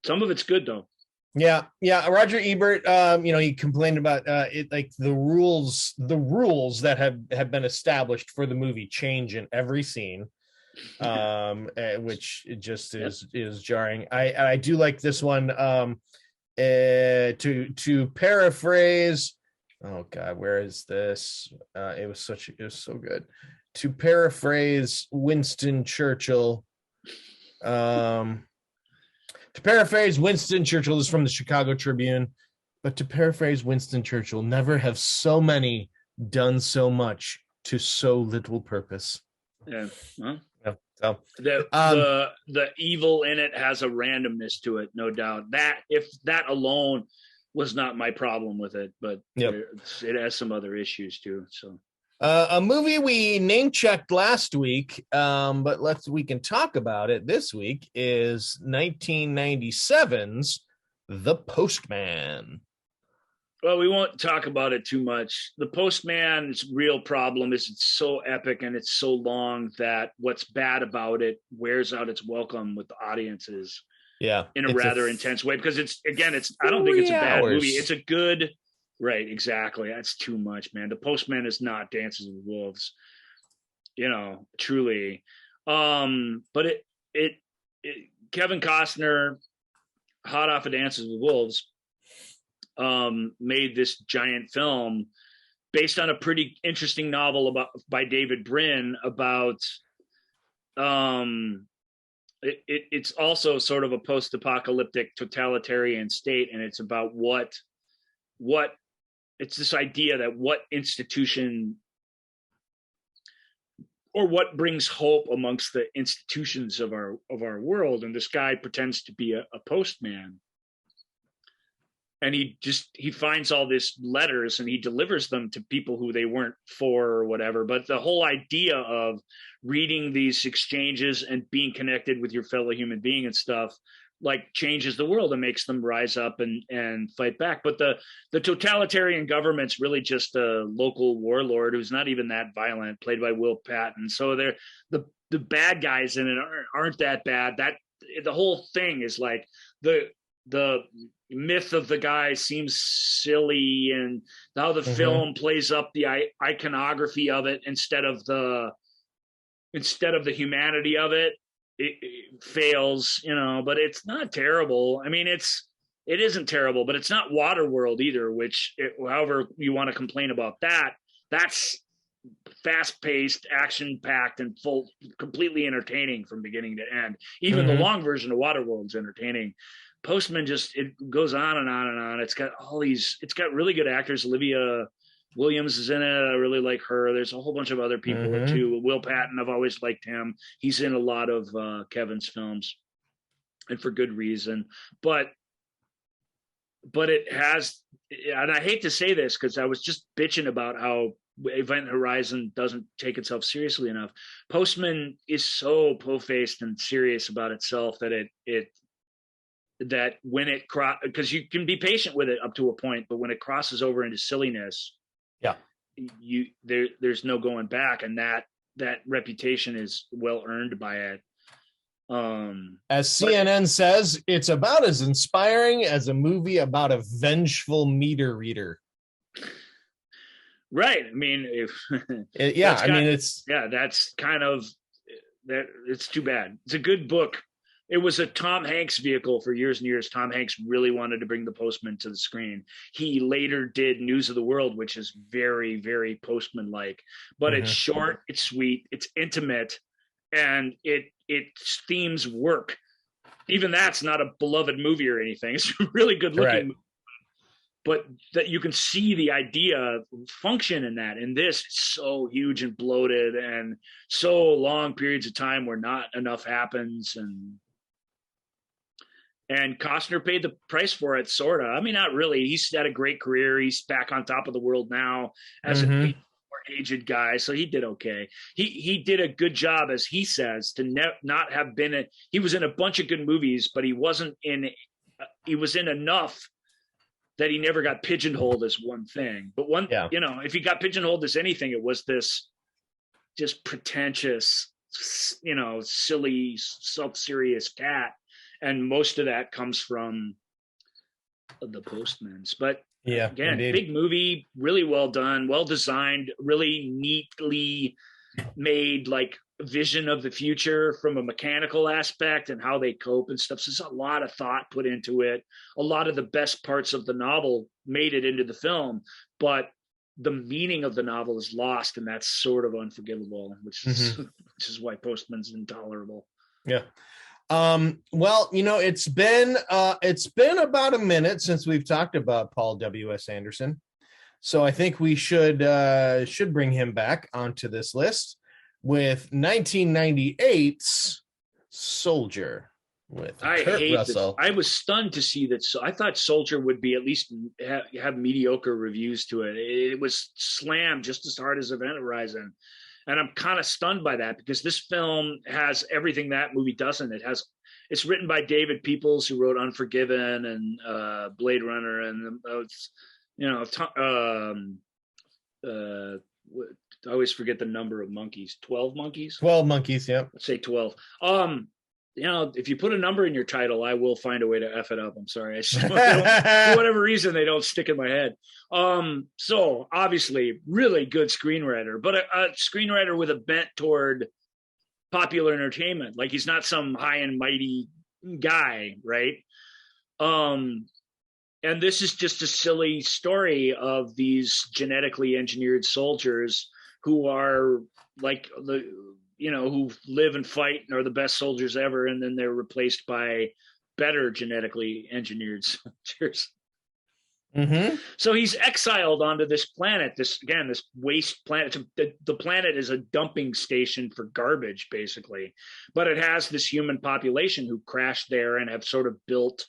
Some of it's good though. Yeah. Roger Ebert, he complained about it, like the rules that have been established for the movie change in every scene, which it just is jarring. I do like this one. To paraphrase, oh God, where is this? It was so good. To paraphrase Winston Churchill, this is from the Chicago Tribune, but to paraphrase Winston Churchill, never have so many done so much to so little purpose. Yeah. Huh? So the evil in it has a randomness to it, no doubt. That if that alone was not my problem with it, but it has some other issues too. So a movie we name checked last week, but we can talk about it this week, is 1997's The Postman. Well, we won't talk about it too much. The Postman's real problem is it's so epic and it's so long that what's bad about it wears out its welcome with the audiences. Yeah, in a rather intense way, because it's I don't think it's a bad movie. It's a good, right? Exactly. That's too much, man. The Postman is not Dances with Wolves, truly. But it Kevin Costner, hot off of Dances with Wolves, made this giant film based on a pretty interesting novel by David Brin about it's also sort of a post-apocalyptic totalitarian state, and it's about what it's this idea that what institution or what brings hope amongst the institutions of our world, and this guy pretends to be a postman. And he finds all these letters and he delivers them to people who they weren't for or whatever. But the whole idea of reading these exchanges and being connected with your fellow human being and stuff like changes the world and makes them rise up and fight back. But the totalitarian government's really just a local warlord who's not even that violent, played by Will Patton. So they're the bad guys in it aren't that bad. That the whole thing is like the myth of the guy seems silly, and how the film plays up the iconography of it instead of the humanity of it, it fails, but it's not terrible. I mean, it isn't terrible, but it's not Waterworld either, which however you want to complain about that's fast-paced, action-packed, and completely entertaining from beginning to end. Even the long version of Waterworld's entertaining. Postman it goes on and on and on. It's got really good actors. Olivia Williams is in it. I really like her. There's a whole bunch of other people too. Will Patton, I've always liked him. He's in a lot of Kevin's films, and for good reason. But it has, and I hate to say this because I was just bitching about how Event Horizon doesn't take itself seriously enough. Postman is so po-faced and serious about itself that that when it because you can be patient with it up to a point, but when it crosses over into silliness, there's no going back, and that reputation is well earned by it. As CNN says, it's about as inspiring as a movie about a vengeful meter reader. Right. I mean, that's kind of that. It's too bad. It's a good book. It was a Tom Hanks vehicle for years and years. Tom Hanks really wanted to bring The Postman to the screen. He later did News of the World, which is very, very Postman-like. But it's short, it's sweet, it's intimate, and its themes work. Even that's not a beloved movie or anything. It's a really good-looking movie. But that you can see the idea function in that. And this is so huge and bloated, and so long periods of time where not enough happens, and Costner paid the price for it, sort of. I mean, not really. He's had a great career. He's back on top of the world now as a more aged guy, so he did okay. He did a good job, as he says, to not have been he was in a bunch of good movies, but he was in enough that he never got pigeonholed as one thing. But if he got pigeonholed as anything, it was this just pretentious, silly, self-serious cat. And most of that comes from The Postman's. But again, big movie, really well done, well designed, really neatly made, like vision of the future from a mechanical aspect and how they cope and stuff. So there's a lot of thought put into it. A lot of the best parts of the novel made it into the film, but the meaning of the novel is lost, and that's sort of unforgivable, which is why Postman's intolerable. Yeah. Well, it's been about a minute since we've talked about Paul W.S. Anderson. So I think we should bring him back onto this list. with 1998's Soldier with Kurt Russell. I was stunned to see that. So I thought Soldier would be at least have mediocre reviews to it. It was slammed just as hard as Event Horizon. And I'm kind of stunned by that because this film has everything that movie doesn't. It's written by David Peoples, who wrote Unforgiven and Blade Runner, and I always forget the number of monkeys. 12 monkeys. 12 monkeys. Yep. Let's say 12. If you put a number in your title, I will find a way to F it up. I'm sorry. For whatever reason, they don't stick in my head. So obviously really good screenwriter, but a screenwriter with a bent toward popular entertainment. Like he's not some high and mighty guy. Right. And this is just a silly story of these genetically engineered soldiers who are like who live and fight and are the best soldiers ever. And then they're replaced by better genetically engineered soldiers. Mm-hmm. So he's exiled onto this planet, this waste planet. The planet is a dumping station for garbage, basically. But it has this human population who crashed there and have sort of built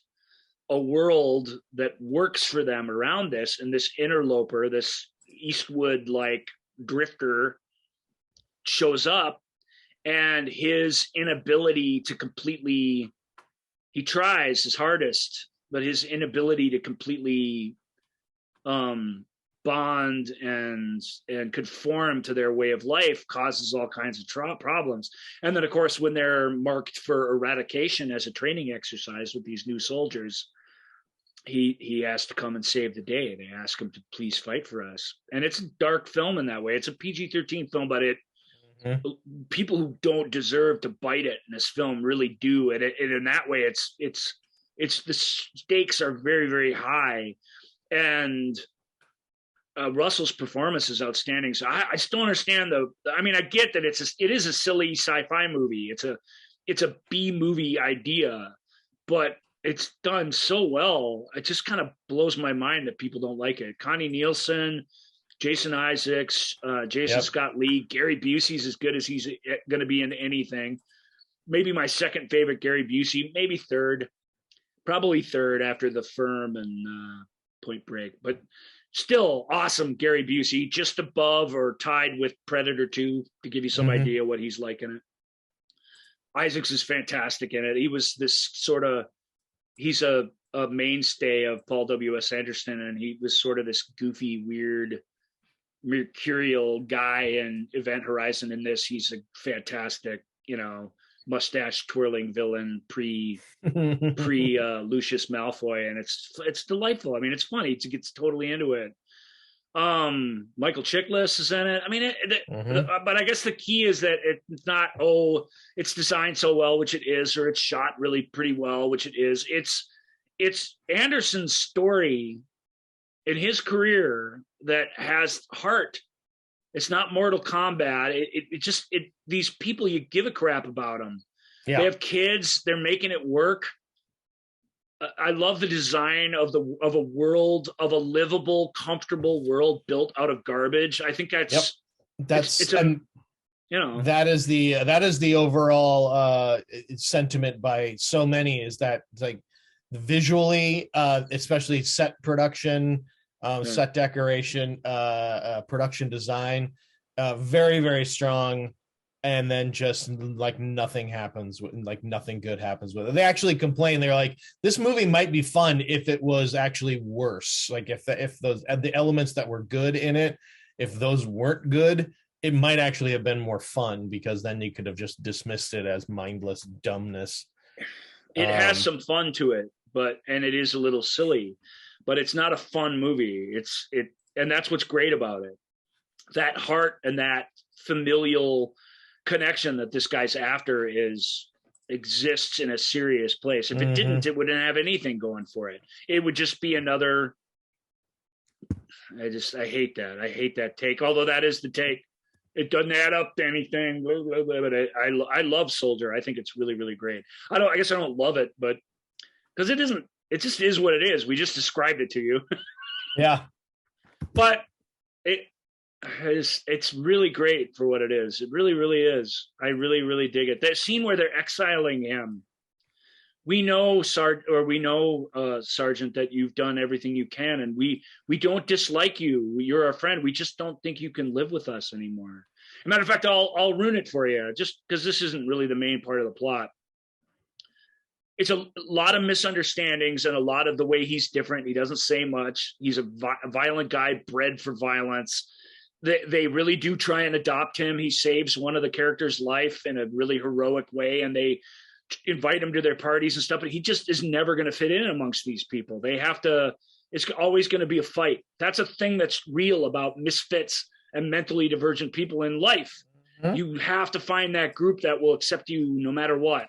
a world that works for them around this. And this interloper, this Eastwood-like drifter shows up, and his inability to completely, he tries his hardest, but his inability to completely bond and conform to their way of life causes all kinds of problems. And then, of course, when they're marked for eradication as a training exercise with these new soldiers, he has to come and save the day. They ask him to please fight for us. And it's a dark film in that way. It's a PG-13 film, but people who don't deserve to bite it in this film really do. And in that way, it's the stakes are very, very high. And Russell's performance is outstanding. So I still understand I get that it is a silly sci-fi movie. It's a B movie idea, but it's done so well. It just kind of blows my mind that people don't like it. Connie Nielsen, Jason Isaacs, Jason Scott Lee, Gary Busey's as good as he's going to be in anything. Maybe my second favorite Gary Busey, maybe third, probably third after The Firm and Point Break, but still awesome Gary Busey, just above or tied with Predator 2 to give you some idea what he's like in it. Isaacs is fantastic in it. He was this sort of, he's a mainstay of Paul W.S. Anderson, and he was sort of this goofy, weird, mercurial guy in Event Horizon. In this, he's a fantastic, mustache twirling villain pre Lucius Malfoy, and it's delightful. I mean, it's funny. It gets totally into it. Michael Chiklis is in it. But I guess the key is that it's not, it's designed so well, which it is, or it's shot really pretty well, which it is. It's Anderson's story in his career that has heart. It's not Mortal Kombat. These people, you give a crap about them. Yeah. They have kids. They're making it work. I love the design of a world, of a livable, comfortable world built out of garbage. I think that is the overall sentiment by so many, is that like visually, especially set production, set decoration, production design, very, very strong. And then just like nothing happens, like nothing good happens with it. They actually complain. They're like, this movie might be fun if it was actually worse. Like if the elements that were good in it, if those weren't good, it might actually have been more fun, because then you could have just dismissed it as mindless dumbness. It has some fun to it, and it is a little silly, but it's not a fun movie. And that's what's great about it. That heart and that familial connection that this guy's after exists in a serious place. If it didn't, it wouldn't have anything going for it. It would just be another. I hate that. I hate that take. Although that is the take. It doesn't add up to anything. But I love Soldier. I think it's really, really great. I guess I don't love it, but because it isn't. It just is what it is. We just described it to you. Yeah. But It's really great for what it is. It really, really is. I really, really dig it. That scene where they're exiling him. We know, Sergeant, that you've done everything you can, and we don't dislike you. You're our friend. We just don't think you can live with us anymore. As a matter of fact, I'll ruin it for you, just because this isn't really the main part of the plot. It's a lot of misunderstandings and a lot of the way he's different. He doesn't say much. He's a violent guy bred for violence. They really do try and adopt him. He saves one of the characters' life in a really heroic way, and they invite him to their parties and stuff, but he just is never going to fit in amongst these people. It's always going to be a fight. That's a thing that's real about misfits and mentally divergent people in life. Mm-hmm. You have to find that group that will accept you no matter what.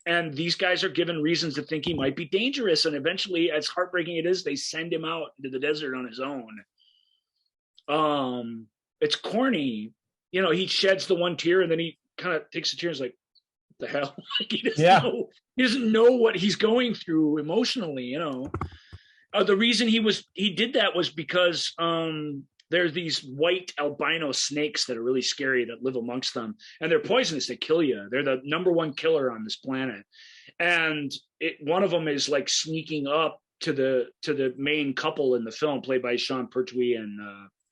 And these guys are given reasons to think he might be dangerous. And eventually, as heartbreaking it is, they send him out into the desert on his own. It's corny. He sheds the one tear and then he kind of takes the tear and is like, the hell? He doesn't know what he's going through emotionally. The reason he did that was because there's these white albino snakes that are really scary that live amongst them, and they're poisonous. They kill you. They're the number one killer on this planet, and one of them is like sneaking up to the main couple in the film, played by Sean Pertwee and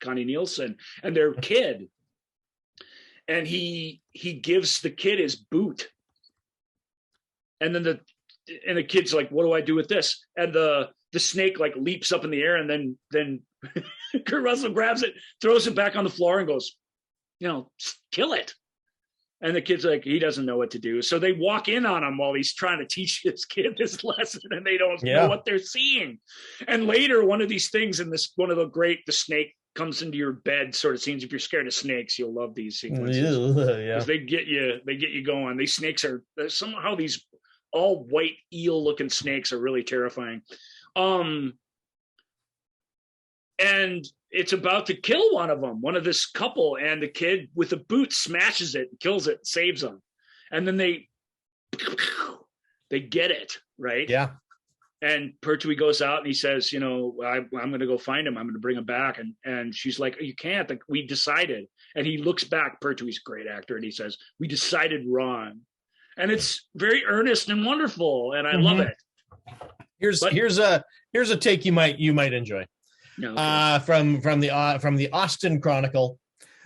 Connie Nielsen, and their kid. And he gives the kid his boot. And then the kid's like, what do I do with this? And the snake like leaps up in the air, and then Kurt Russell grabs it, throws it back on the floor and goes, kill it. And the kid's like, he doesn't know what to do. So they walk in on him while he's trying to teach this kid this lesson, and they don't know what they're seeing. And later, one of these things in this, the snake comes into your bed sort of scenes. If you're scared of snakes, you'll love these sequences. Because they get you going. These snakes are somehow, these all white eel looking snakes are really terrifying. And it's about to kill one of this couple, and the kid with a boot smashes it, kills it, saves them. And then they get it, right? Yeah. And Pertwee goes out and he says, I'm going to go find him. I'm going to bring him back. And she's like, you can't. Like, we decided. And he looks back. Pertwee's a great actor. And he says, we decided wrong. And it's very earnest and wonderful. And I love it. Here's a take you might enjoy. Okay. From the Austin Chronicle.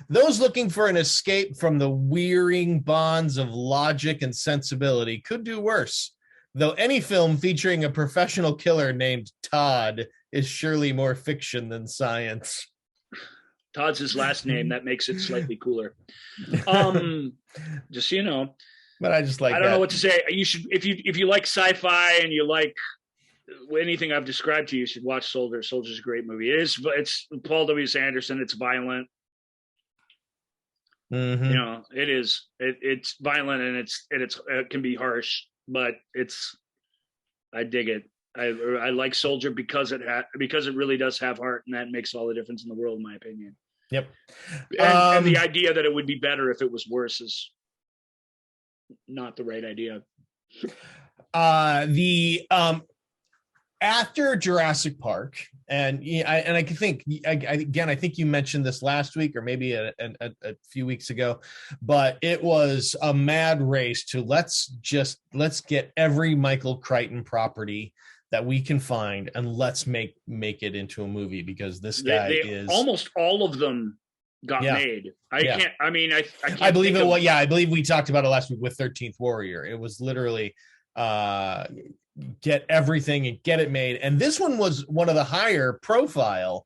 Those looking for an escape from the wearing bonds of logic and sensibility could do worse. Though any film featuring a professional killer named Todd is surely more fiction than science. Todd's his last name. That makes it slightly cooler. Just so you know. But I don't know what to say. You should, if you like sci-fi and you like anything I've described to you, you should watch Soldier. Soldier's a great movie. It's Paul W. Anderson. It's violent. Mm-hmm. It is. It's violent and it can be harsh. But I dig it. I like Soldier because it really does have heart, and that makes all the difference in the world, in my opinion. Yep. And the idea that it would be better if it was worse is not the right idea. After Jurassic Park, and I think you mentioned this last week or maybe a few weeks ago, but it was a mad race to let's get every Michael Crichton property that we can find and let's make it into a movie, because this guy is almost all of them got made. I believe it. I believe we talked about it last week with 13th Warrior. It was literally get everything and get it made, and this one was one of the higher profile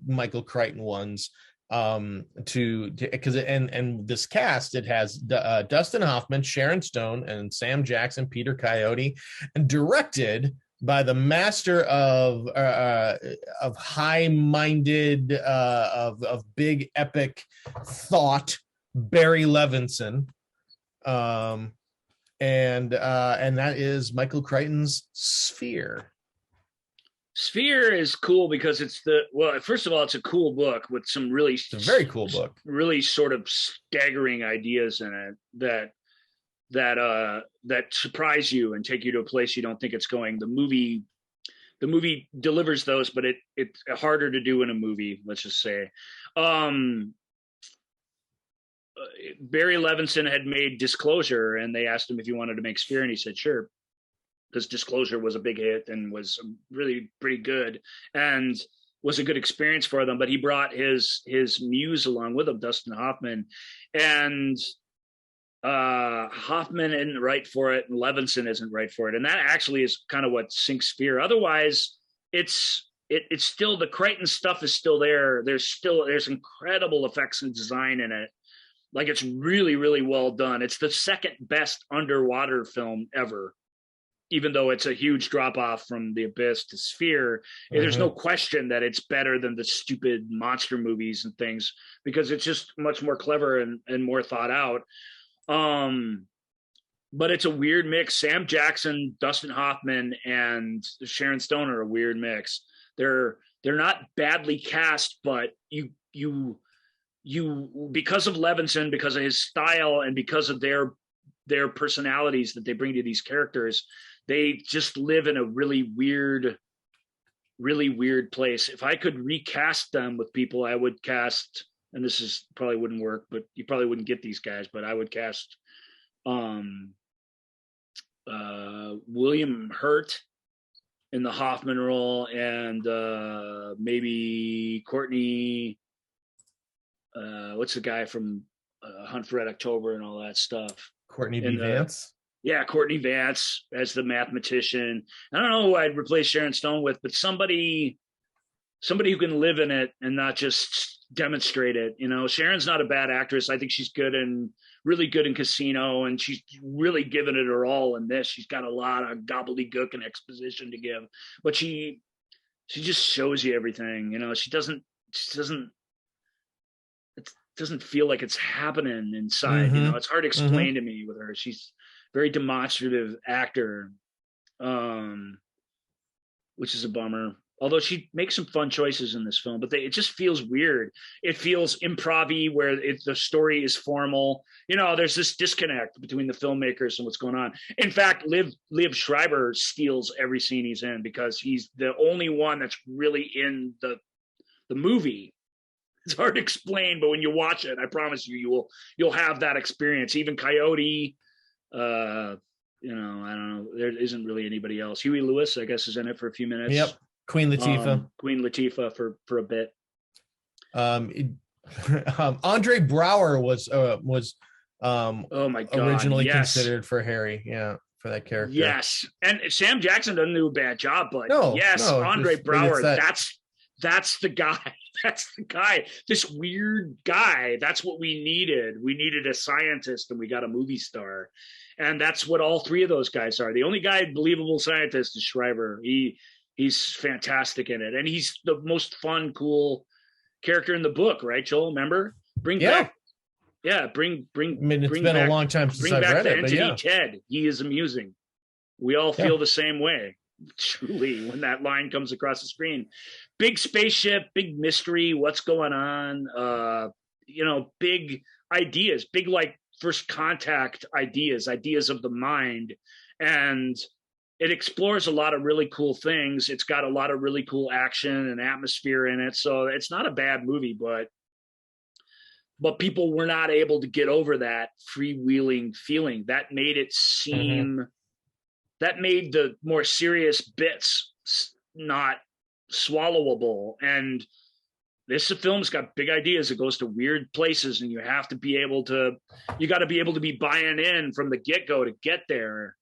Michael Crichton ones, because this cast, it has Dustin Hoffman, Sharon Stone, and Sam Jackson, Peter Coyote, and directed by the master of high-minded of big epic thought, Barry Levinson. And that is Michael Crichton's Sphere. Sphere is cool because first of all, it's a cool book with some it's a very cool book, really sort of staggering ideas in it that surprise you and take you to a place you don't think it's going. The the movie delivers those, but it's harder to do in a movie, let's just say. Barry Levinson had made Disclosure, and they asked him if he wanted to make Sphere, and he said sure, because Disclosure was a big hit and was really pretty good and was a good experience for them. But he brought his muse along with him, Dustin Hoffman, and Hoffman isn't right for it, and Levinson isn't right for it, and that actually is kind of what sinks Sphere. Otherwise, it's still, the Crichton stuff is still there. There's incredible effects and design in it. Like, it's really, really well done. It's the second best underwater film ever, even though it's a huge drop off from The Abyss to Sphere. Mm-hmm. There's no question that it's better than the stupid monster movies and things, because it's just much more clever and more thought out. But it's a weird mix. Sam Jackson, Dustin Hoffman, and Sharon Stone are a weird mix. They're not badly cast, but you because of Levinson, because of his style, and because of their personalities that they bring to these characters, they just live in a really weird place. If I could recast them with people, I would cast, and this is probably wouldn't work, but you probably wouldn't get these guys, but I would cast William Hurt in the Hoffman role, and maybe Courtney, what's the guy from Hunt for Red October and all that stuff? Courtney B. Vance? Yeah, Courtney Vance as the mathematician. I don't know who I'd replace Sharon Stone with, but somebody who can live in it and not just demonstrate it. You know, Sharon's not a bad actress. I think she's really good in Casino, and she's really given it her all in this. She's got a lot of gobbledygook and exposition to give, but she just shows you everything. You know, it doesn't feel like it's happening inside. Mm-hmm. You know, it's hard to explain to me with her. She's very demonstrative actor, which is a bummer. Although she makes some fun choices in this film, but it just feels weird. It feels improv-y, where the story is formal. You know, there's this disconnect between the filmmakers and what's going on. In fact, Liev Schreiber steals every scene he's in, because he's the only one that's really in the movie. It's hard to explain, but when you watch it, I promise you'll have that experience. Even Coyote, you know, I don't know. There isn't really anybody else. Huey Lewis, I guess, is in it for a few minutes. Yep. Queen Latifah. Queen Latifah for a bit. Andre Braugher was oh my God, originally considered for Harry. Yeah, for that character. Yes, and Sam Jackson doesn't do a bad job, but Andre Braugher, that's the guy. That's the guy. This weird guy. That's what we needed. We needed a scientist, and we got a movie star. And that's what all three of those guys are. The only believable scientist is Schreiber. He's fantastic in it. And he's the most fun, cool character in the book, right, Joel? Remember? Bring back. Yeah, bring. I mean, it's been a long time since I've read it, but yeah. Ted. He is amusing. We all feel the same way, truly, when that line comes across the screen. Big spaceship, big mystery, what's going on? You know, big ideas, big like first contact ideas of the mind. And it explores a lot of really cool things. It's got a lot of really cool action and atmosphere in it. So it's not a bad movie, but people were not able to get over that freewheeling feeling. That made it seem, that made the more serious bits not swallowable. And this film's got big ideas. It goes to weird places, and you got to be able to be buying in from the get-go to get there.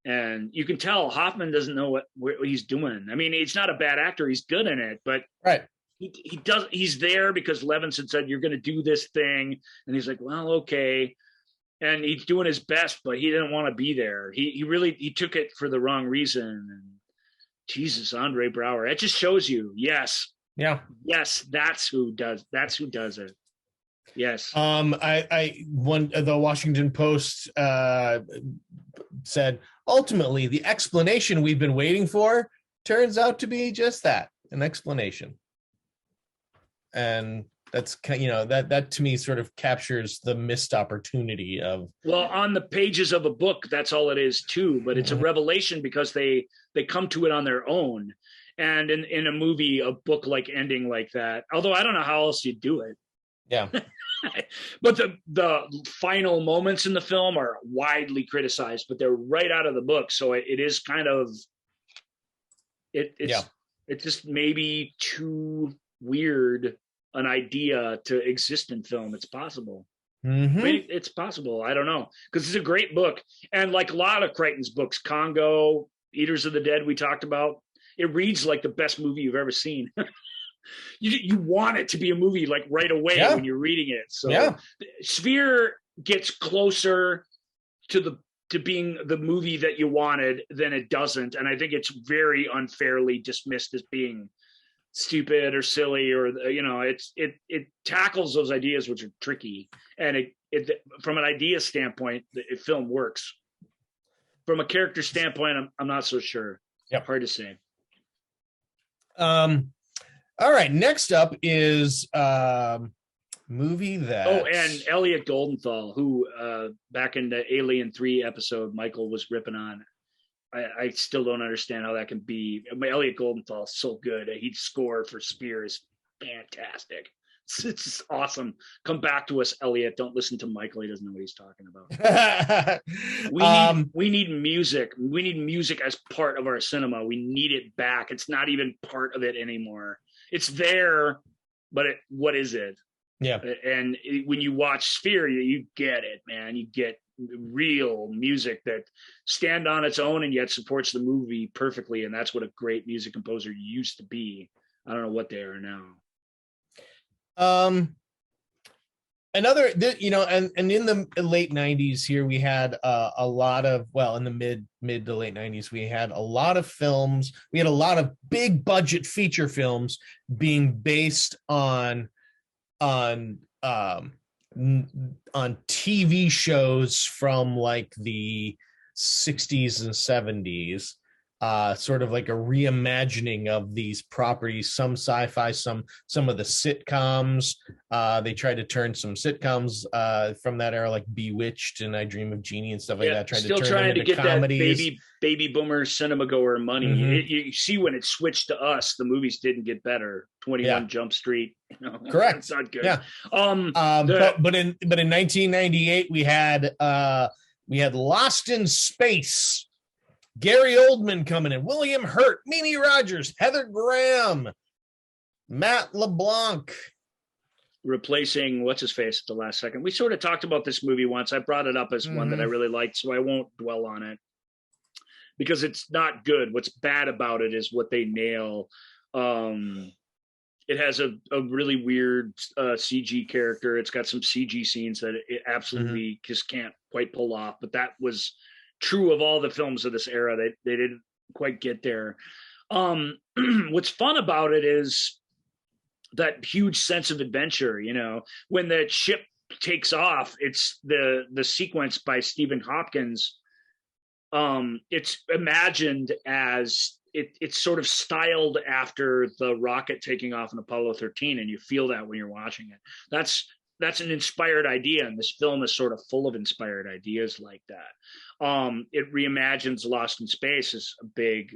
And you can tell Hoffman doesn't know what he's doing. I mean, he's not a bad actor. He's good in it, but he's there because Levinson said, you're going to do this thing. And he's like, well, okay. And he's doing his best, but he didn't want to be there. He took it for the wrong reason. And Jesus, Andre Braugher, it just shows you. Yes, that's who does it. Yes. The Washington Post said, ultimately, the explanation we've been waiting for turns out to be just that, an explanation. And that's that to me sort of captures the missed opportunity of. Well, on the pages of a book, that's all it is too. But it's a revelation because they come to it on their own. And in a movie, a book like ending like that, although I don't know how else you do it. Yeah. But the final moments in the film are widely criticized, but they're right out of the book. So it is kind of it's just maybe too weird an idea to exist in film. It's possible. Mm-hmm. I mean, it's possible. I don't know, because it's a great book, and like a lot of Crichton's books, Congo, Eaters of the Dead, we talked about. It reads like the best movie you've ever seen. You want it to be a movie like right away when you're reading it. So Sphere gets closer to being the movie that you wanted than it doesn't, and I think it's very unfairly dismissed as being stupid or silly, or it tackles those ideas which are tricky, and it from an idea standpoint, the film works. From a character standpoint, I'm not so sure. Hard to say. All right, next up is movie that. Oh, and Elliot Goldenthal, who back in the Alien 3 episode Michael was ripping on. I still don't understand how that can be. Elliot Goldenthal is so good. He'd score for Spear is fantastic. It's just awesome. Come back to us, Elliot. Don't listen to Michael. He doesn't know what he's talking about. We need music. We need music as part of our cinema. We need it back. It's not even part of it anymore. It's there, but what is it? Yeah. And when you watch Sphere, you get it, man. You get real music that stand on its own and yet supports the movie perfectly. And that's what a great music composer used to be. I don't know what they are now. Another, and in the late 90s here, we had a lot of, in the mid to late 90s, we had a lot of films. We had a lot of big budget feature films being based on TV shows from like the 60s and 70s. Sort of like a reimagining of these properties, some sci-fi, some of the sitcoms. They tried to turn some sitcoms from that era, like Bewitched and I Dream of Jeannie and stuff like that. Still trying to get comedies. That baby boomer cinema goer money. Mm-hmm. You see, when it switched to us, the movies didn't get better. 21 Jump Street. Correct. It's not good. Yeah. But in 1998 we had Lost in Space. Gary Oldman coming in, William Hurt, Mimi Rogers, Heather Graham, Matt LeBlanc. Replacing what's his face at the last second. We sort of talked about this movie once. I brought it up as one that I really liked, so I won't dwell on it because it's not good. What's bad about it is what they nail. It has a really weird CG character. It's got some CG scenes that it absolutely just can't quite pull off, but that was true of all the films of this era. They didn't quite get there. What's fun about it is that huge sense of adventure. When the ship takes off, it's the sequence by Stephen Hopkins. It's imagined as it's sort of styled after the rocket taking off in Apollo 13, and you feel that when you're watching it. That's an inspired idea, and this film is sort of full of inspired ideas like that. It reimagines Lost in Space as a big,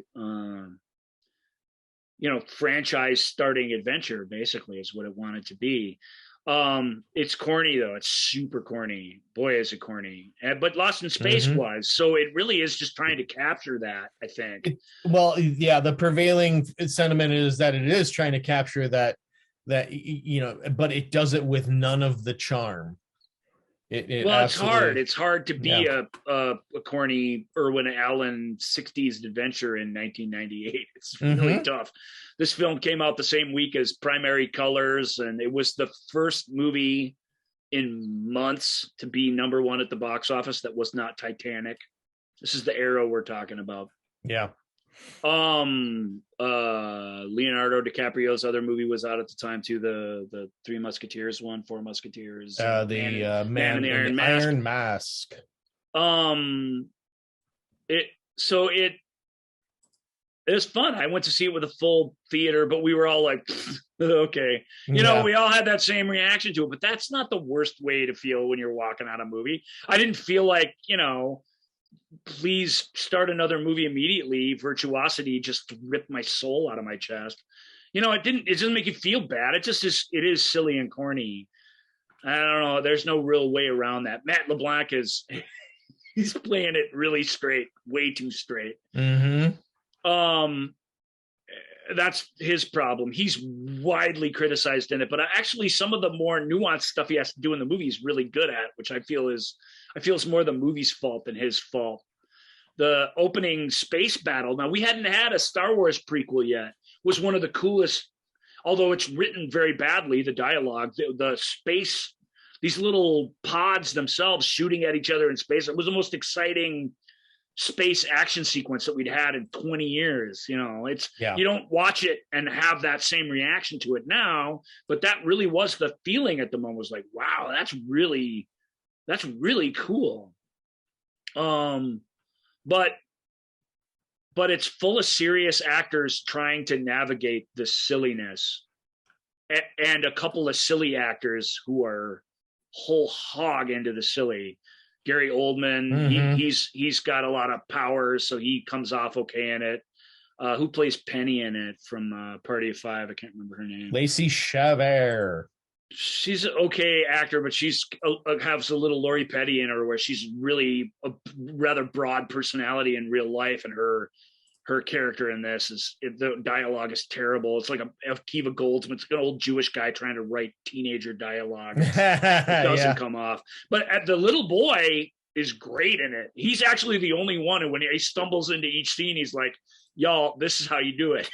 franchise starting adventure, basically, is what it wanted to be. It's corny, though. It's super corny. Boy, is it corny. But Lost in Space was. So it really is just trying to capture that, I think. The prevailing sentiment is that it is trying to capture that, but it does it with none of the charm. It's hard. It's hard to be a corny Irwin Allen 60s adventure in 1998. It's really tough. This film came out the same week as Primary Colors, and it was the first movie in months to be number one at the box office that was not Titanic. This is the era we're talking about. Yeah. Leonardo DiCaprio's other movie was out at the time too, the Three Musketeers one, Four Musketeers, Man in the Iron Mask. It was fun. I went to see it with a full theater, but we were all like, okay. You know, we all had that same reaction to it, but that's not the worst way to feel when you're walking out a movie. I didn't feel like, you know, please start another movie immediately. Virtuosity just ripped my soul out of my chest. You know, it doesn't make you feel bad. It is silly and corny. I don't know. There's no real way around that. Matt LeBlanc he's playing it really straight, way too straight. Mm-hmm. That's his problem. He's widely criticized in it, but actually some of the more nuanced stuff he has to do in the movie is really good at, which I feel is more the movie's fault than his fault. The opening space battle. Now, we hadn't had a Star Wars prequel yet. Was one of the coolest, although it's written very badly, the dialogue, the space, these little pods themselves shooting at each other in space. It was the most exciting space action sequence that we'd had in 20 years. You know, you don't watch it and have that same reaction to it now, but that really was the feeling at the moment. Was like, wow, that's really cool. But it's full of serious actors trying to navigate the silliness, and a couple of silly actors who are whole hog into the silly. Gary Oldman, he's got a lot of power, so he comes off okay in it. Who plays Penny in it from Party of Five? I can't remember her name. Lacey Chabert. She's an okay actor, but she's has a little Lori Petty in her, where she's really a rather broad personality in real life, and her character in this the dialogue is terrible. It's like a Kiva Goldsman. It's an old Jewish guy trying to write teenager dialogue. It doesn't come off. But the little boy is great in it. He's actually the only one who, when he stumbles into each scene, he's like, y'all, this is how you do it.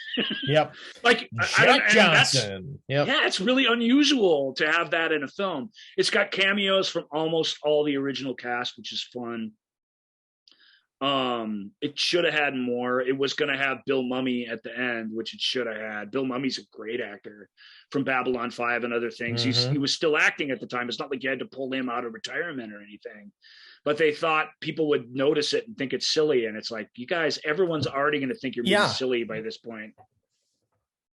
Yep. Like Jack Johnson. Yeah, it's really unusual to have that in a film. It's got cameos from almost all the original cast, which is fun. It should have had more. It was going to have Bill Mumy at the end, which it should have had. Bill Mumy's a great actor from Babylon 5 and other things. He was still acting at the time. It's not like you had to pull him out of retirement or anything, but they thought people would notice it and think it's silly. And it's like, you guys, everyone's already going to think you're being silly by this point.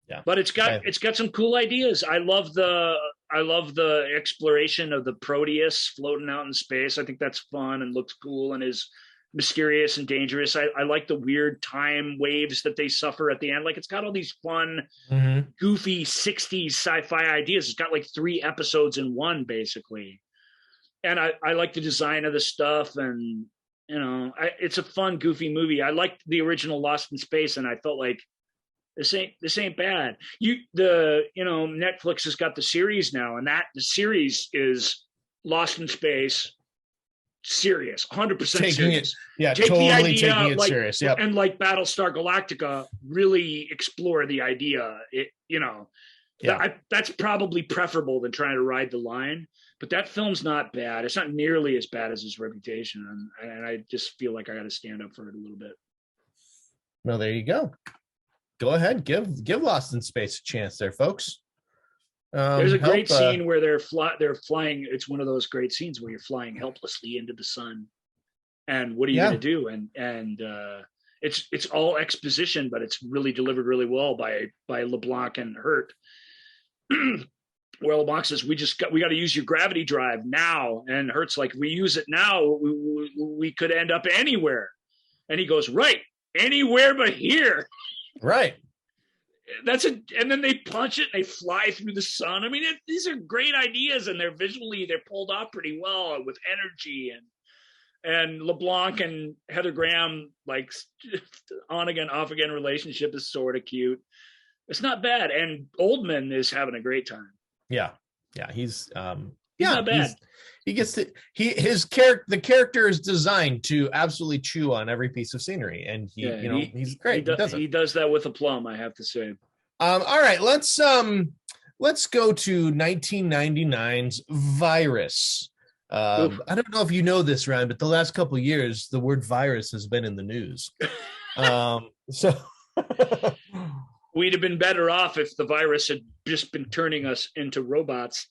Yeah, but it's got some cool ideas. I love the exploration of the Proteus floating out in space. I think that's fun and looks cool and is mysterious and dangerous. I like the weird time waves that they suffer at the end. Like, it's got all these fun, goofy 60s sci-fi ideas. It's got like 3 episodes in one, basically. And I like the design of the stuff, and you know, it's a fun, goofy movie. I liked the original Lost in Space, and I felt like this ain't bad. Netflix has got the series now, and the series is Lost in Space. Serious, 100% serious. Totally taking it serious. Yep. And like Battlestar Galactica, really explore the idea. That's probably preferable than trying to ride the line. But that film's not bad. It's not nearly as bad as his reputation, and I just feel like I got to stand up for it a little bit. Well, there you go. Go ahead, give Lost in Space a chance, there, folks. There's a great scene where they're flying. It's one of those great scenes where you're flying helplessly into the sun, and what are you going to do? And it's all exposition, but it's really delivered really well by LeBlanc and Hurt. Where LeBlanc says, we got to use your gravity drive now, and Hurt's like, we use it now, we could end up anywhere, and he goes, right, anywhere but here, right. And then they punch it and they fly through the sun. I mean, these are great ideas, and they're pulled off pretty well with energy, and LeBlanc and Heather Graham, like, on again, off again relationship is sort of cute. It's not bad. And Oldman is having a great time. Yeah. He's not bad. The character is designed to absolutely chew on every piece of scenery, and he's great. He does that with aplomb, I have to say. All right, let's go to 1999's Virus. I don't know if you know this, Ryan, but the last couple of years, the word virus has been in the news. So we'd have been better off if the virus had just been turning us into robots.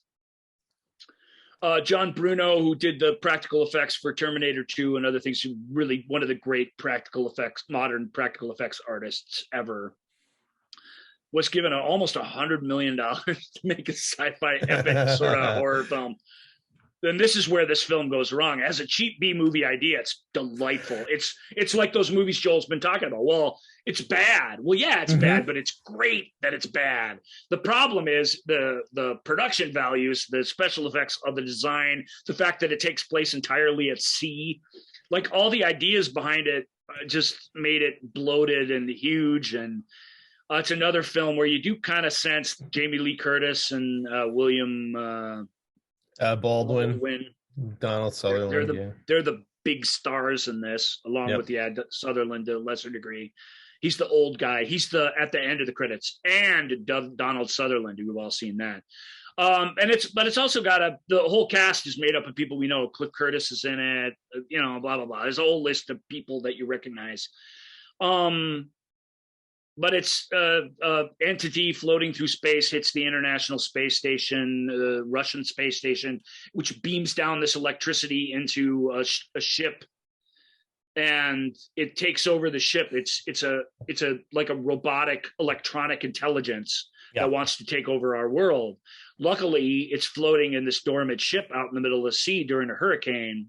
John Bruno, who did the practical effects for Terminator 2 and other things, who really one of the great modern practical effects artists ever, was given almost $100 million to make a sci-fi epic sort of horror film. Then this is where this film goes wrong. As a cheap B movie idea, it's delightful. It's like those movies Joel's been talking about. Well, it's bad. Well, yeah, it's bad, but it's great that it's bad. The problem is the production values, the special effects of the design, the fact that it takes place entirely at sea, like all the ideas behind it just made it bloated and huge. And it's another film where you do kind of sense Jamie Lee Curtis and William Baldwin, Donald Sutherland. They're the big stars in this, along with Sutherland to a lesser degree. He's the old guy. He's at the end of the credits, and Donald Sutherland, who we've all seen that. But it's also got the whole cast is made up of people we know. Cliff Curtis is in it, blah blah blah. There's a whole list of people that you recognize. But it's entity floating through space, hits the International Space Station, the Russian space station, which beams down this electricity into a ship, and it takes over the ship. It's a like a robotic electronic intelligence that wants to take over our world. Luckily, it's floating in this dormant ship out in the middle of the sea during a hurricane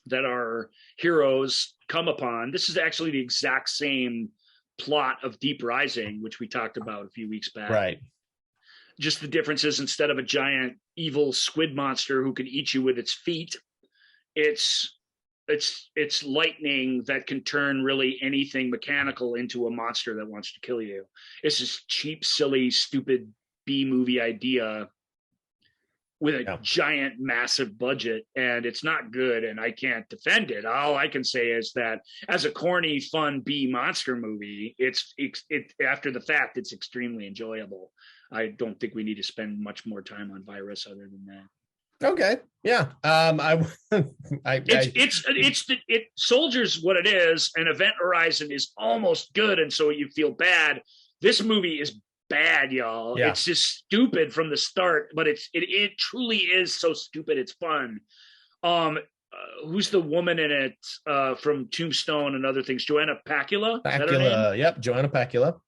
that our heroes come upon. This is actually the exact same plot of Deep Rising, which we talked about a few weeks back. Right. Just the difference is, instead of a giant evil squid monster who can eat you with its feet, it's lightning that can turn really anything mechanical into a monster that wants to kill you. It's this cheap, silly, stupid B movie idea with a giant, massive budget, and it's not good, and I can't defend it. All I can say is that as a corny, fun B monster movie, it after the fact, it's extremely enjoyable. I don't think we need to spend much more time on Virus other than that. Okay. Yeah. It Soldier's what it is, and Event Horizon is almost good, and so you feel bad. This movie is bad, y'all. It's just stupid from the start, but it truly is so stupid it's fun. Who's the woman in it from Tombstone and other things? Joanna Pacula? Pacula, yep, Joanna Pacula.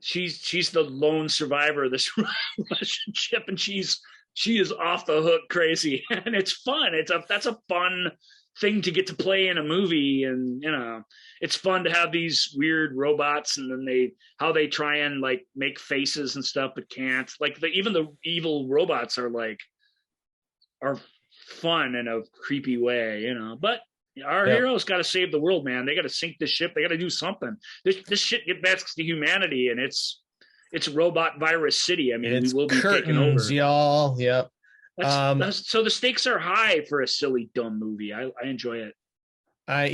She's the lone survivor of this relationship, and she is off the hook crazy, and it's fun. That's a fun thing to get to play in a movie, and it's fun to have these weird robots, and then how they try and like make faces and stuff but can't. Like even the evil robots are fun in a creepy way, but our heroes got to save the world, man. They got to sink the ship. They got to do something. This shit gets back to humanity, and it's Robot Virus City. I mean, we will be taking over, y'all. Yep. So the stakes are high for a silly, dumb movie. I enjoy it. I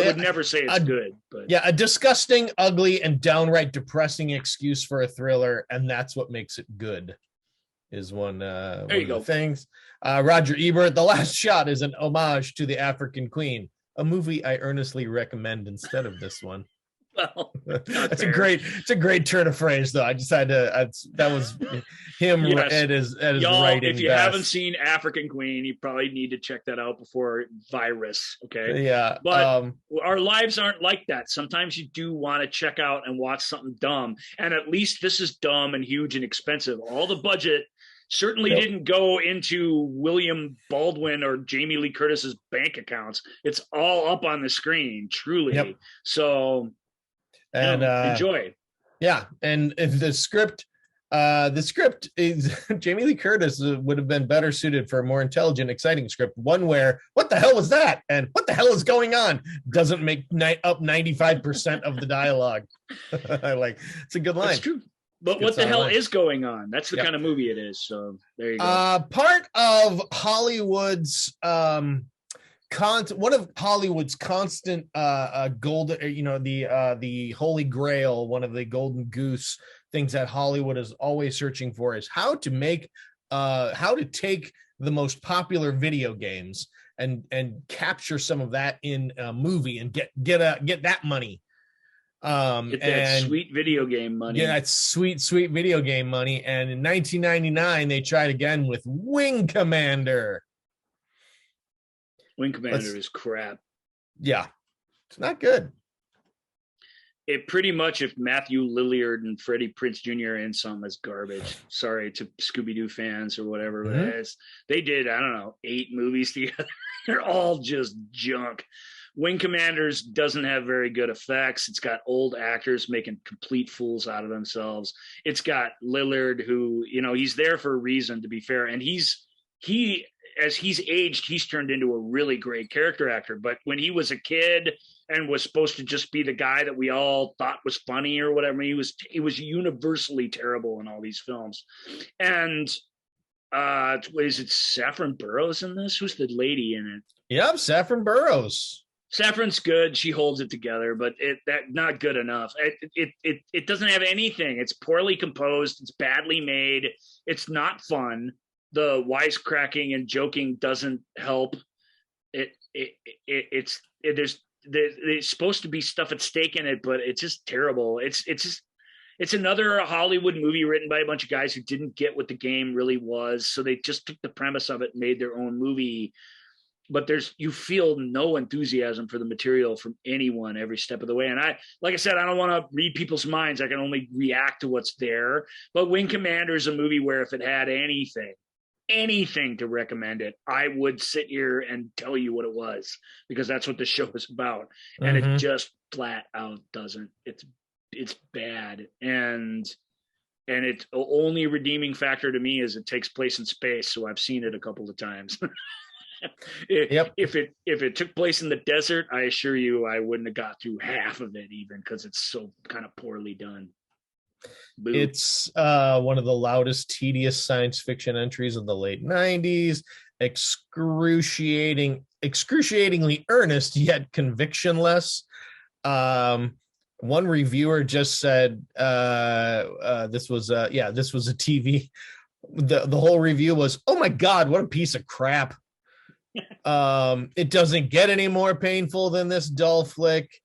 would never say it's good, but a disgusting, ugly, and downright depressing excuse for a thriller, and that's what makes it good. Is one of the things. Roger Ebert, The Last Shot is an homage to The African Queen, a movie I earnestly recommend instead of this one. Well, it's a great turn of phrase, though. I decided that was him at his y'all, writing. If you haven't seen African Queen, you probably need to check that out before Virus. Okay. Yeah. But our lives aren't like that. Sometimes you do want to check out and watch something dumb. And at least this is dumb and huge and expensive. All the budget certainly didn't go into William Baldwin or Jamie Lee Curtis's bank accounts. It's all up on the screen, truly. Yep. So and enjoy. Yeah, and if the script is Jamie Lee Curtis would have been better suited for a more intelligent, exciting script. One where what the hell was that and what the hell is going on doesn't make up 95% of the dialogue. It's a good line. That's true. But what the hell is going on? That's the kind of movie it is. So there you go. Part of Hollywood's one of Hollywood's constant golden, the holy grail, one of the golden goose things that Hollywood is always searching for is how to take the most popular video games and capture some of that in a movie and get that money. Get that sweet video game money. Yeah, that sweet video game money. And in 1999, they tried again with Wing Commander. Wing Commander is crap. Yeah, it's not good. It pretty much, if Matthew Lillard and Freddie Prinze Jr. in some, is garbage. Sorry to Scooby-Doo fans or whatever, but they did, I don't know, 8 movies together. They're all just junk. Wing Commanders doesn't have very good effects. It's got old actors making complete fools out of themselves. It's got Lillard, who, he's there for a reason, to be fair. And as he's aged, he's turned into a really great character actor. But when he was a kid and was supposed to just be the guy that we all thought was funny or whatever, he was universally terrible in all these films. And is it Saffron Burrows in this? Who's the lady in it? Yep, Saffron Burrows. Saffron's good. She holds it together, but not good enough. It doesn't have anything. It's poorly composed. It's badly made. It's not fun. The wisecracking and joking doesn't help. There's supposed to be stuff at stake in it, but it's just terrible. It's another Hollywood movie written by a bunch of guys who didn't get what the game really was, so they just took the premise of it and made their own movie. But you feel no enthusiasm for the material from anyone every step of the way. And like I said, I don't want to read people's minds. I can only react to what's there. But Wing Commander is a movie where if it had anything to recommend it, I would sit here and tell you what it was, because that's what the show is about. And it just flat out doesn't. It's bad. And its only redeeming factor to me is it takes place in space. So I've seen it a couple of times. If it took place in the desert, I assure you I wouldn't have got through half of it, even, because it's so kind of poorly done. Boo. It's one of the loudest, tedious science fiction entries of the late 90s. Excruciatingly earnest, yet convictionless. One reviewer just said this was a TV. The whole review was, "Oh my God, what a piece of crap." It doesn't get any more painful than this dull flick.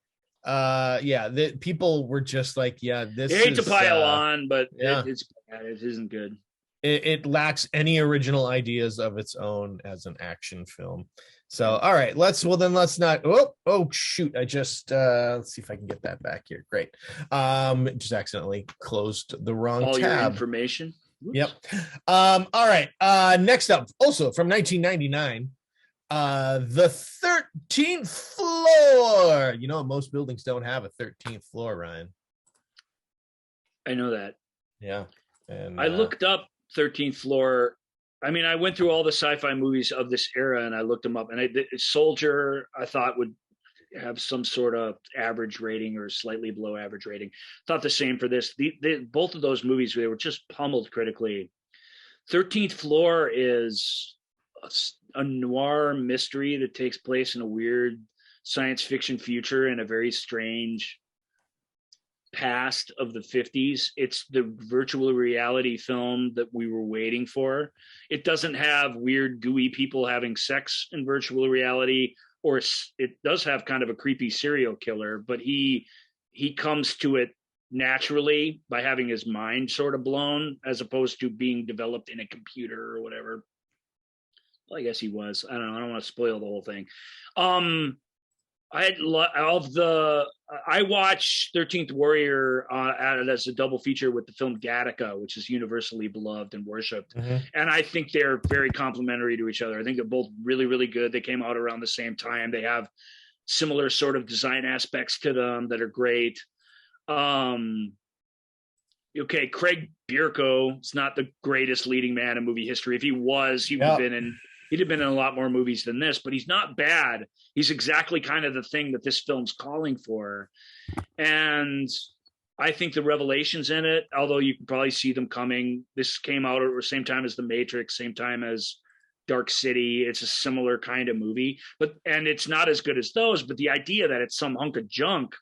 People were just like, this I hate to pile on, but it's bad. It isn't good. It lacks any original ideas of its own as an action film. So, all right, let's not. Oh shoot! I just let's see if I can get that back here. Great. Just accidentally closed the wrong all tab. Your information. Oops. Yep. All right. Next up, also from 1999. The 13th floor. Most buildings don't have a 13th floor, Ryan. I know that. Yeah. And I looked up 13th floor. I mean, I went through all the sci-fi movies of this era and I looked them up, and Soldier I thought would have some sort of average rating or slightly below average rating. Thought the same for this. Both of those movies, they were just pummeled critically. 13th floor is a noir mystery that takes place in a weird science fiction future in a very strange past of the 50s. It's the virtual reality film that we were waiting for. It doesn't have weird gooey people having sex in virtual reality, or it does have kind of a creepy serial killer, but he comes to it naturally by having his mind sort of blown, as opposed to being developed in a computer or whatever. Well, I guess he was. I don't know. I don't want to spoil the whole thing. I watched 13th Warrior as a double feature with the film Gattaca, which is universally beloved and worshipped. And I think they're very complementary to each other. I think they're both really, really good. They came out around the same time. They have similar sort of design aspects to them that are great. Craig Bierko is not the greatest leading man in movie history. If he was, he'd have been in a lot more movies than this, but he's not bad. He's exactly kind of the thing that this film's calling for. And I think the revelations in it, although you can probably see them coming, this came out at the same time as The Matrix, same time as Dark City. It's a similar kind of movie, and it's not as good as those, but the idea that it's some hunk of junk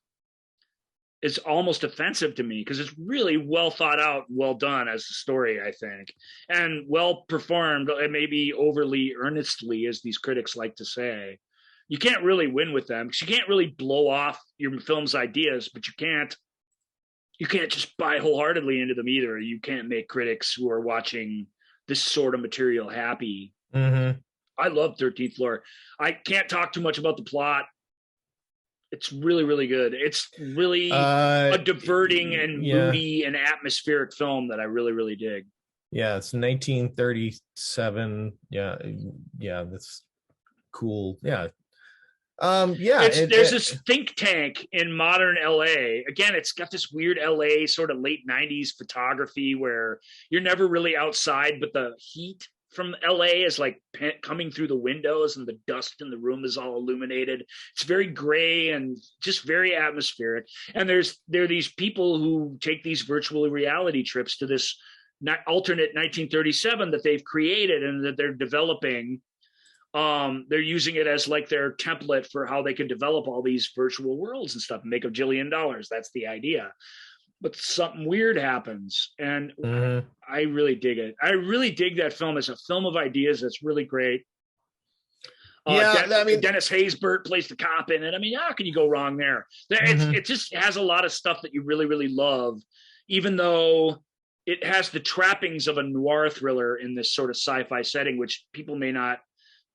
is almost offensive to me, because it's really well thought out, well done as a story, I think, and well performed, and maybe overly earnestly, as these critics like to say. you can't really win with them, because you can't really blow off your film's ideas, but you can't just buy wholeheartedly into them either. You can't make critics who are watching this sort of material happy. Mm-hmm. I love 13th Floor. I can't talk too much about the plot. It's really, really good. It's really a diverting and moody and atmospheric film that I really, really dig. Yeah, it's 1937. Yeah, that's cool. Yeah. There's this think tank in modern LA. Again, it's got this weird LA sort of late 90s photography where you're never really outside, but the heat from LA is like coming through the windows, and the dust in the room is all illuminated. It's very gray and just very atmospheric. And there are these people who take these virtual reality trips to this alternate 1937 that they've created and that they're developing. They're using it as like their template for how they can develop all these virtual worlds and stuff and make $1 jillion. That's the idea. But something weird happens, and I really dig it. I really dig that film as a film of ideas. That's really great. Dennis Haysbert plays the cop in it. I mean, how can you go wrong there? It just has a lot of stuff that you really, really love, even though it has the trappings of a noir thriller in this sort of sci-fi setting, which people may not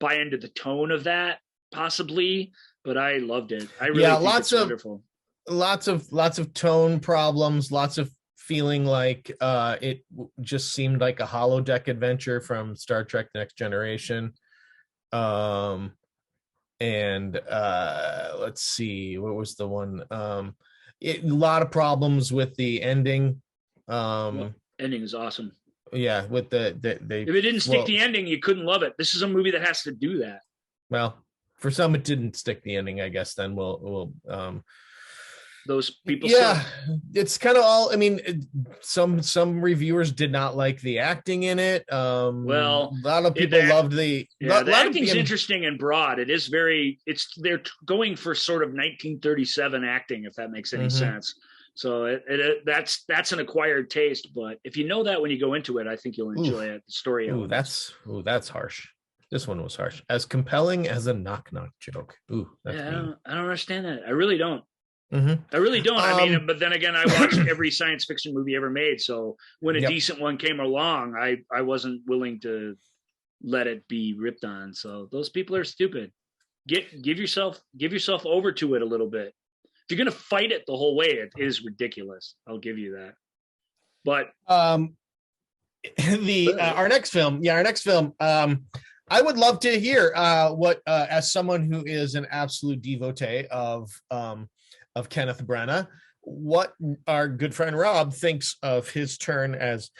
buy into the tone of that, possibly, but I loved it. I really think it's wonderful. Lots of tone problems, lots of feeling like it just seemed like a holodeck adventure from Star Trek Next Generation. And let's see, what was the one? A lot of problems with the ending. Ending is awesome. Yeah, with the if it didn't stick the ending, you couldn't love it. This is a movie that has to do that. Well, for some it didn't stick the ending, I guess. Then we'll those people. Yeah, it's kind of all. I mean, some reviewers did not like the acting in it. Well, a lot of people loved the. Yeah, the acting's interesting and broad. It is very. They're going for sort of 1937 acting, if that makes any sense. So that's an acquired taste, but if you know that when you go into it, I think you'll enjoy it. The story. That's harsh. This one was harsh. As compelling as a knock-knock joke. I don't understand that. I really don't. I really don't. I mean, but then again, I watched every science fiction movie ever made. So when a decent one came along, I wasn't willing to let it be ripped on. So those people are stupid. Give yourself over to it a little bit. If you're going to fight it the whole way, it is ridiculous. I'll give you that. But our next film. I would love to hear what, as someone who is an absolute devotee of Kenneth Branagh, what our good friend Rob thinks of his turn as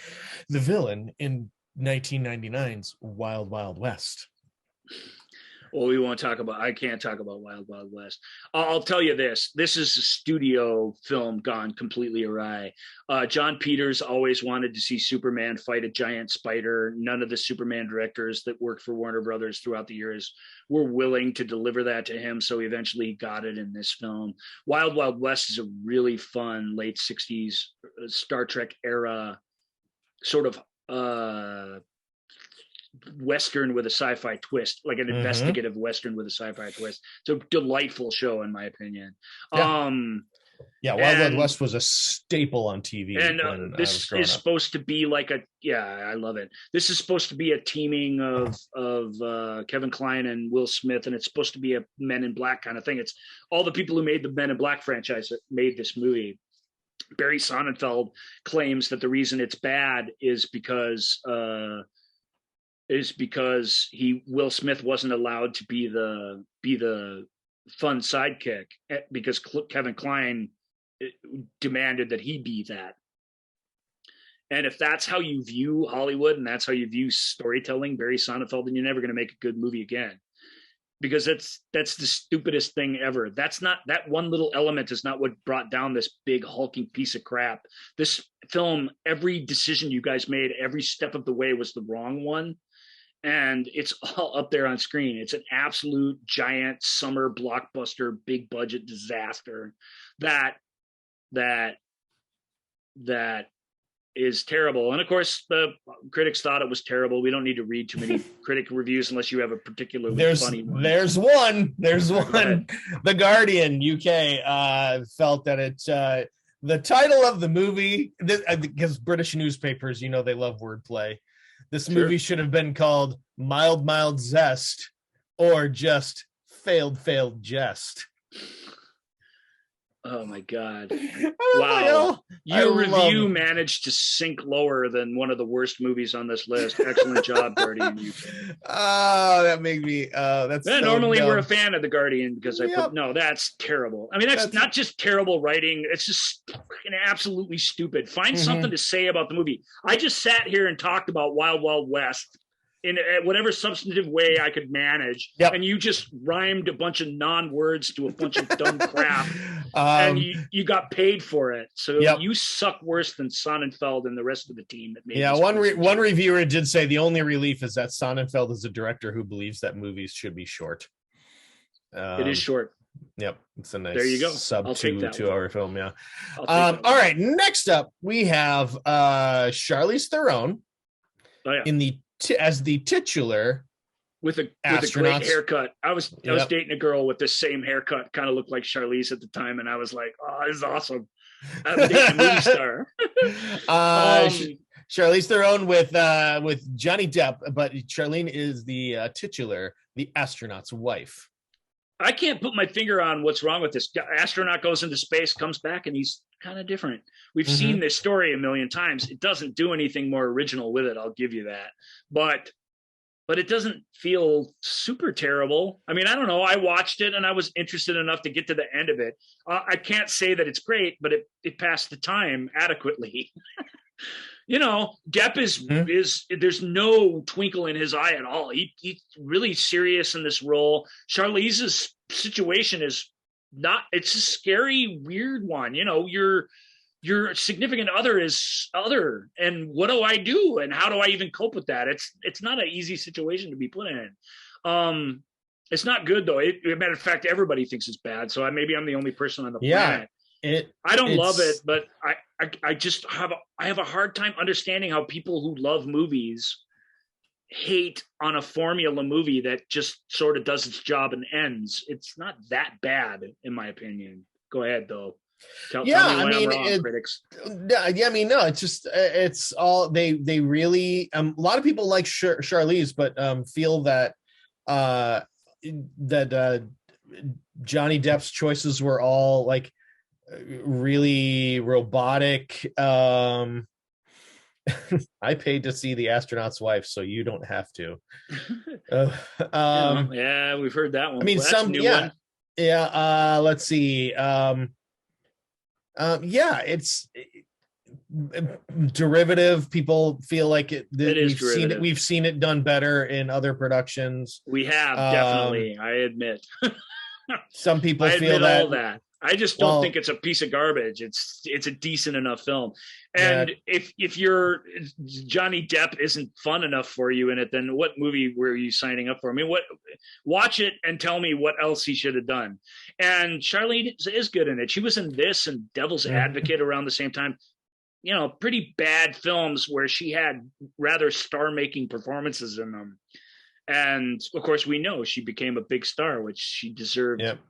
the villain in 1999's Wild Wild West. Well, we won't talk about. I can't talk about Wild Wild West. I'll tell you this: this is a studio film gone completely awry. John Peters always wanted to see Superman fight a giant spider. None of the Superman directors that worked for Warner Brothers throughout the years were willing to deliver that to him. So eventually, he got it in this film. Wild Wild West is a really fun late '60s Star Trek era sort of Western with a sci-fi twist, like an investigative Western with a sci-fi twist. It's a delightful show, in my opinion. Wild Wild West was a staple on TV. And this is supposed to be like I love it. This is supposed to be a teaming of Kevin Kline and Will Smith, and it's supposed to be a Men in Black kind of thing. It's all the people who made the Men in Black franchise that made this movie. Barry Sonnenfeld claims that the reason it's bad is because Will Smith wasn't allowed to be the fun sidekick because Kevin Kline demanded that he be that. And if that's how you view Hollywood and that's how you view storytelling, Barry Sonnenfeld, then you're never going to make a good movie again, because that's the stupidest thing ever. That one little element is not what brought down this big hulking piece of crap. This film, every decision you guys made, every step of the way was the wrong one. And it's all up there on screen. It's an absolute giant summer blockbuster, big budget disaster that is terrible. And of course, the critics thought it was terrible. We don't need to read too many critic reviews unless you have a particularly funny one. There's one. The Guardian UK felt that it's the title of the movie, because British newspapers, you know, they love wordplay. This movie should have been called Mild Zest, or just Failed Jest. Oh my God. Wow. Your review managed to sink lower than one of the worst movies on this list. Excellent job, Guardian. Oh, that made me that's so normally dumb. We're a fan of the Guardian because that's terrible. I mean, that's not just terrible writing, it's just fucking absolutely stupid. Find something to say about the movie. I just sat here and talked about Wild Wild West in whatever substantive way I could manage. And you just rhymed a bunch of non-words to a bunch of dumb crap. And you got paid for it. So you suck worse than Sonnenfeld and the rest of the team. That made one reviewer did say the only relief is that Sonnenfeld is a director who believes that movies should be short. It is short. Yep. It's a nice there you go. sub 2-hour film. Yeah. All right. Next up, we have Charlize Theron as the titular with a great haircut. I was dating a girl with the same haircut, kind of looked like Charlize at the time, and I was like, "Oh, this is awesome! I'm dating a movie star." Charlize Theron with Johnny Depp, but Charlene is the titular, the astronaut's wife. I can't put my finger on what's wrong with this. Astronaut goes into space, comes back, and he's kind of different. We've seen this story a million times. It doesn't do anything more original with it. I'll give you that. But it doesn't feel super terrible. I mean, I don't know. I watched it and I was interested enough to get to the end of it. I can't say that it's great, but it passed the time adequately. You know, Depp is there's no twinkle in his eye at all. He's really serious in this role. Charlize's situation is not, it's a scary, weird one. You know, your significant other is other, and what do I do? And how do I even cope with that? It's not an easy situation to be put in. It's not good though. As a matter of fact, everybody thinks it's bad. So maybe I'm the only person on the planet. I don't love it, but I just have a hard time understanding how people who love movies hate on a formula movie that just sort of does its job and ends. It's not that bad, in my opinion. Go ahead, though. Tell me why I'm wrong, critics. Yeah, I mean, no, it's just it's all they really. A lot of people like Charlize, but feel that Johnny Depp's choices were all like really robotic. I paid to see the astronaut's wife, so you don't have to. Yeah, we've heard that one. I mean, one. Let's see. It's derivative. People feel like we've seen it done better in other productions. We have definitely. I admit. Some people feel that. All that. I just don't think it's a piece of garbage. It's a decent enough film. And if your Johnny Depp isn't fun enough for you in it, then what movie were you signing up for? I mean, watch it and tell me what else he should have done. And Charlize is good in it. She was in this and Devil's Advocate around the same time. You know, pretty bad films where she had rather star-making performances in them. And of course, we know she became a big star, which she deserved. Yep.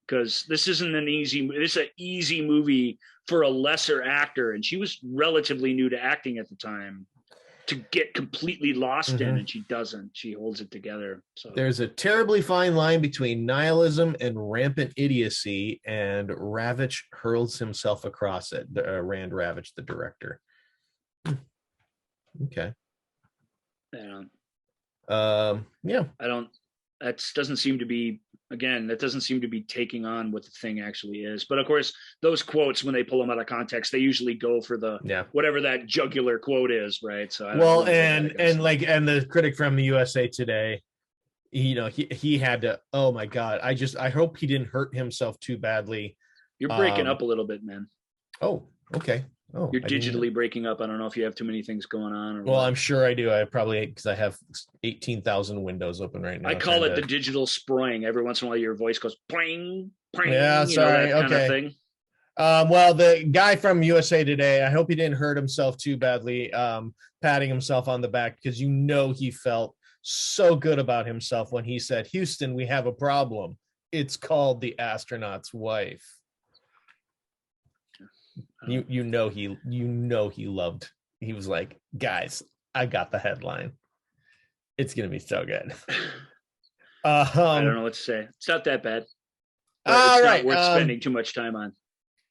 Because this isn't this is an easy movie for a lesser actor, and she was relatively new to acting at the time, to get completely lost in, and she doesn't. She holds it together. So there's a terribly fine line between nihilism and rampant idiocy, and Ravitch hurls himself across it. Rand Ravitch, the director. Okay. Yeah. I don't. That doesn't seem to be. Again, that doesn't seem to be taking on what the thing actually is. But of course, those quotes, when they pull them out of context, they usually go for the whatever that jugular quote is, right? So and the critic from the USA Today, you know, he had to. Oh my God! I hope he didn't hurt himself too badly. You're breaking up a little bit, man. Oh, okay. Oh, you're digitally breaking up. I don't know if you have too many things going on. I'm sure I do. I probably, because I have 18,000 windows open right now. I call it the digital sproing. Every once in a while, your voice goes pling, pling. Yeah, sorry. That kind of thing. Well, the guy from USA Today, I hope he didn't hurt himself too badly, patting himself on the back, because he felt so good about himself when he said, "Houston, we have a problem. It's called the astronaut's wife." He loved. He was like, "Guys, I got the headline. It's gonna be so good." I don't know what to say. It's not that bad. All it's right, not worth spending too much time on.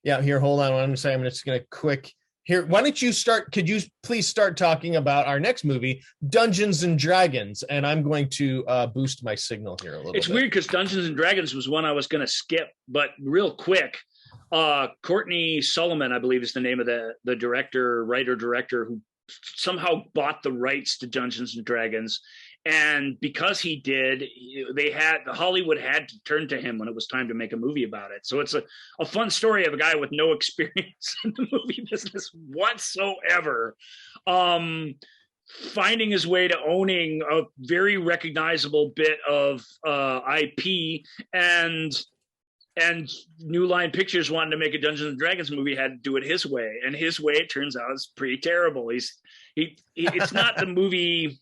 Yeah, here, hold on. What I'm going to say, I'm just going to quick here. Why don't you start? Could you please start talking about our next movie, Dungeons and Dragons? And I'm going to boost my signal here a little bit. It's weird because Dungeons and Dragons was one I was going to skip, but real quick, Courtney Solomon, I believe is the name of the writer-director who somehow bought the rights to Dungeons and Dragons. And because he did, Hollywood had to turn to him when it was time to make a movie about it. So it's a fun story of a guy with no experience in the movie business whatsoever, finding his way to owning a very recognizable bit of IP, and New Line Pictures wanted to make a Dungeons and Dragons movie, had to do it his way, and his way, it turns out, is pretty terrible. It's not the movie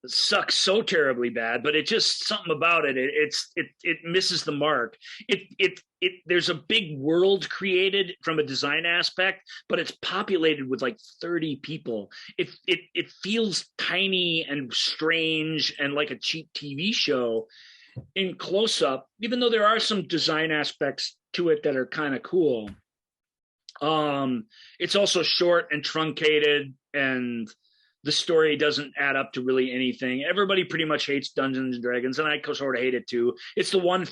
sucks so terribly bad, but it just something about it. It misses the mark. There's a big world created from a design aspect, but it's populated with like 30 people. It feels tiny and strange and like a cheap TV show in close up, even though there are some design aspects to it that are kind of cool. It's also short and truncated, and the story doesn't add up to really anything. Everybody pretty much hates Dungeons and Dragons, and I sort of hate it too. It's the one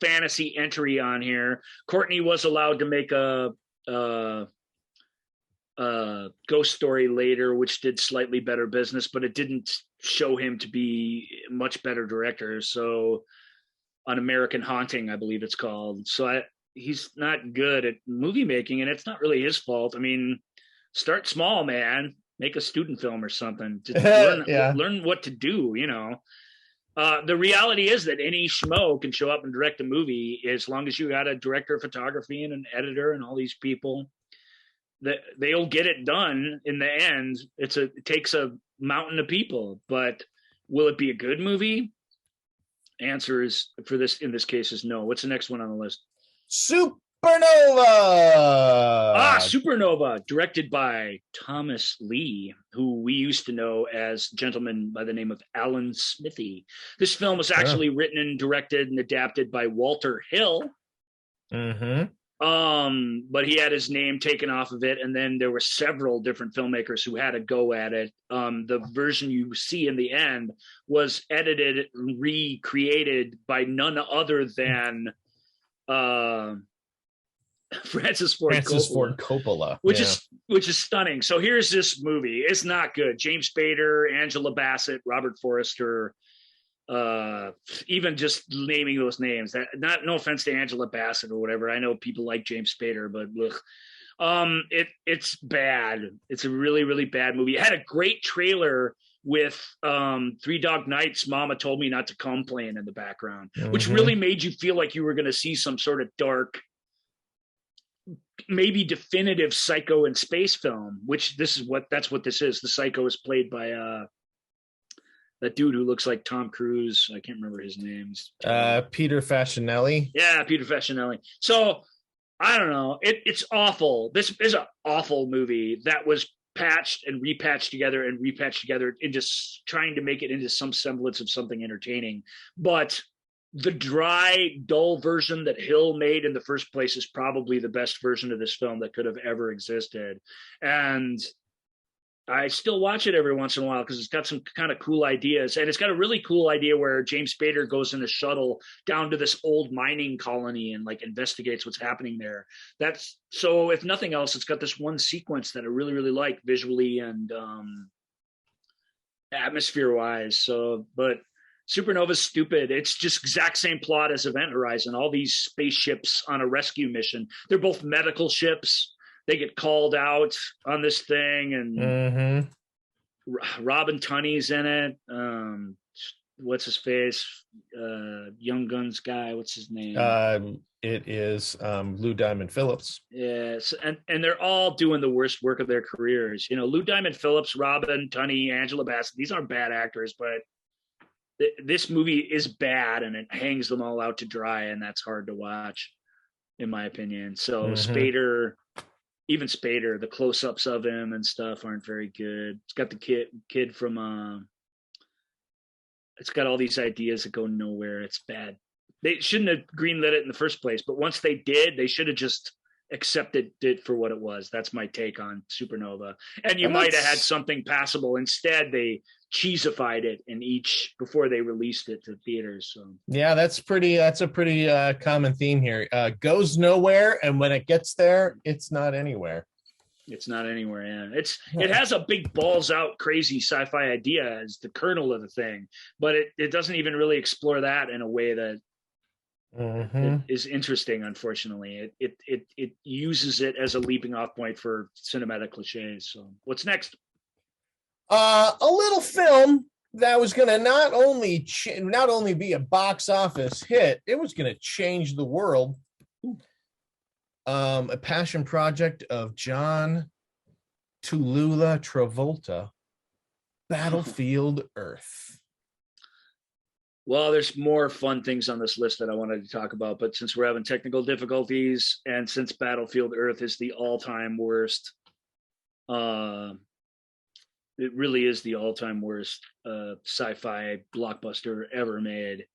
fantasy entry on here. Courtney was allowed to make a ghost story later, which did slightly better business, but it didn't show him to be a much better director. So, An American Haunting, I believe it's called. So he's not good at movie making, and it's not really his fault. I mean, start small, man. Make a student film or something. Learn what to do, The reality is that any schmo can show up and direct a movie as long as you got a director of photography and an editor and all these people. They'll get it done in the end. It takes a mountain of people, but will it be a good movie? Answer is, in this case, is no. What's the next one on the list? Supernova, directed by Thomas Lee, who we used to know as a gentleman by the name of Alan Smithy. This film was actually written and directed and adapted by Walter Hill. Mm-hmm. But he had his name taken off of it, and then there were several different filmmakers who had a go at it. The version you see in the end was edited and recreated by none other than Francis Ford Coppola, which is stunning. So here's this movie. It's not good. James Spader, Angela Bassett, Robert Forster, even just naming those names. No offense to Angela Bassett or whatever. I know people like James Spader, but it's bad. It's a really, really bad movie. It had a great trailer with Three Dog Nights, Mama Told Me Not to Come playing in the background, which really made you feel like you were going to see some sort of dark, maybe definitive psycho and space film, which that's what this is. The psycho is played by that dude who looks like Tom Cruise. I can't remember his name. Peter Facinelli. Yeah, Peter Facinelli. So I don't know. It's awful. This is an awful movie that was patched and repatched together and just trying to make it into some semblance of something entertaining. But the dry, dull version that Hill made in the first place is probably the best version of this film that could have ever existed. And I still watch it every once in a while because it's got some kind of cool ideas. And it's got a really cool idea where James Spader goes in a shuttle down to this old mining colony and like investigates what's happening there. So if nothing else, it's got this one sequence that I really, really like visually and atmosphere wise. But Supernova's stupid. It's just exact same plot as Event Horizon. All these spaceships on a rescue mission. They're both medical ships. They get called out on this thing, and Robin Tunney's in it. What's his face? Young Guns guy. What's his name? It is Lou Diamond Phillips. Yes, and they're all doing the worst work of their careers. Lou Diamond Phillips, Robin Tunney, Angela Bassett. These aren't bad actors, but this movie is bad, and it hangs them all out to dry, and that's hard to watch, in my opinion. So Spader, even Spader, the close-ups of him and stuff aren't very good. It's got the kid from it's got all these ideas that go nowhere. It's bad. They shouldn't have greenlit it in the first place, but once they did, they should have just accepted it for what it was. That's my take on Supernova. And you might have had something passable. Instead, they cheesified it before they released it to theaters. So yeah, that's a pretty common theme here. Goes nowhere, and when it gets there, it's not anywhere. It's not anywhere. Yeah, it has a big balls out crazy sci-fi idea as the kernel of the thing, but it doesn't even really explore that in a way that is interesting. Unfortunately, it uses it as a leaping off point for cinematic cliches. So what's next? A little film that was going to not only be a box office hit, it was going to change the world. A passion project of John Tulula Travolta, Battlefield Earth. Well, there's more fun things on this list that I wanted to talk about, but since we're having technical difficulties, and since Battlefield Earth is the all-time worst, it really is the all-time worst sci-fi blockbuster ever made.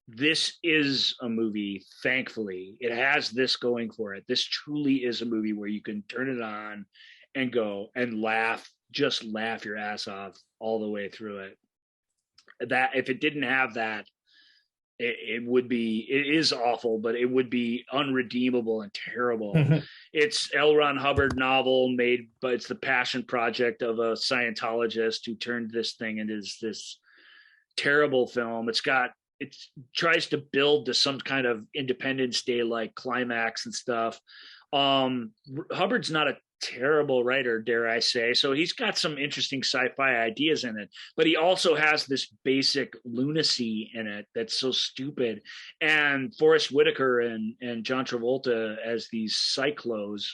This is a movie, thankfully. It has this going for it. This truly is a movie where you can turn it on and go and laugh your ass off all the way through it. That if it didn't have that, it is awful, but it would be unredeemable and terrible. It's L. Ron Hubbard novel but it's the passion project of a Scientologist who turned this thing into this terrible film. It tries to build to some kind of Independence Day like climax and stuff. Hubbard's not a terrible writer, dare I say. So he's got some interesting sci-fi ideas in it, but he also has this basic lunacy in it that's so stupid. And Forrest Whitaker and John Travolta as these cyclos.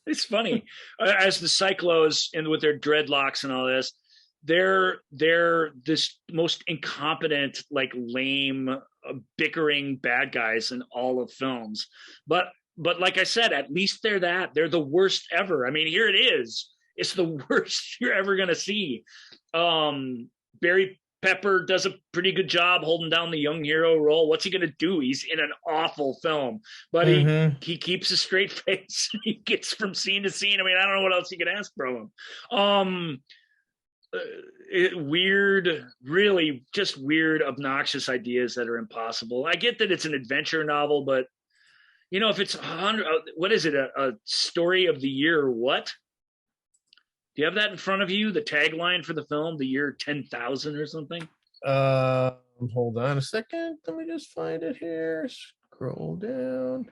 It's funny as the cyclos and with their dreadlocks and all this. They're this most incompetent, like lame, bickering bad guys in all of films. But like I said, at least they're the worst ever. I mean, here it is. It's the worst you're ever going to see. Barry Pepper does a pretty good job holding down the young hero role. What's he going to do? He's in an awful film, but he keeps a straight face. He gets from scene to scene. I mean, I don't know what else you could ask from him. Weird, really just weird, obnoxious ideas that are impossible. I get that it's an adventure novel, but if it's 100, what is it? A story of the year or what? Do you have that in front of you? The tagline for the film, the year 10,000 or something? Hold on a second. Let me just find it here. Scroll down.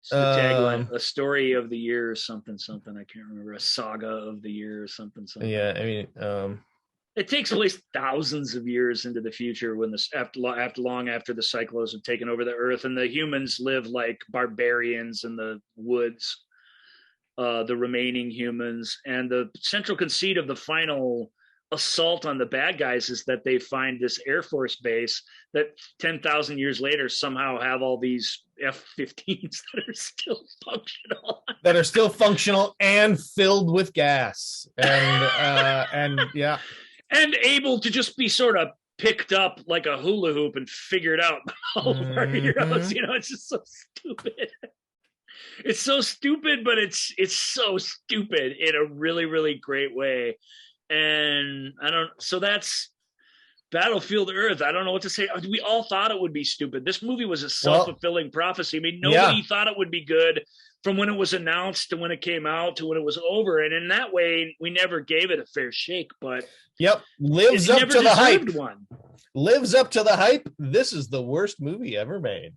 It's the tagline, a story of the year or something. I can't remember. A saga of the year or something. Yeah, I mean, it takes place thousands of years into the future when long after the cyclones have taken over the earth and the humans live like barbarians in the woods, the remaining humans. And the central conceit of the final assault on the bad guys is that they find this Air Force base that 10,000 years later somehow have all these F-15s that are still functional and filled with gas and yeah, and able to just be sort of picked up like a hula hoop and figured out all of our heroes. It's just so stupid. It's so stupid, but it's so stupid in a really, really great way. And so that's Battlefield Earth. I don't know what to say. We all thought it would be stupid. This movie was a self-fulfilling prophecy. I mean, nobody thought it would be good from when it was announced to when it came out to when it was over. And in that way, we never gave it a fair shake, but lives up to the hype. Lives up to the hype. This is the worst movie ever made.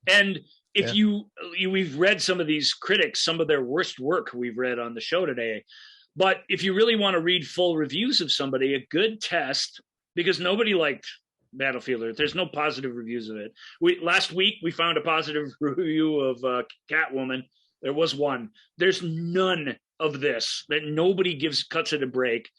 And if we've read some of these critics, some of their worst work we've read on the show today. But if you really want to read full reviews of somebody, a good test, because nobody liked Battlefield Earth. There's no positive reviews of it. Last week we found a positive review of Catwoman. There was one. There's none of this. That nobody cuts it a break.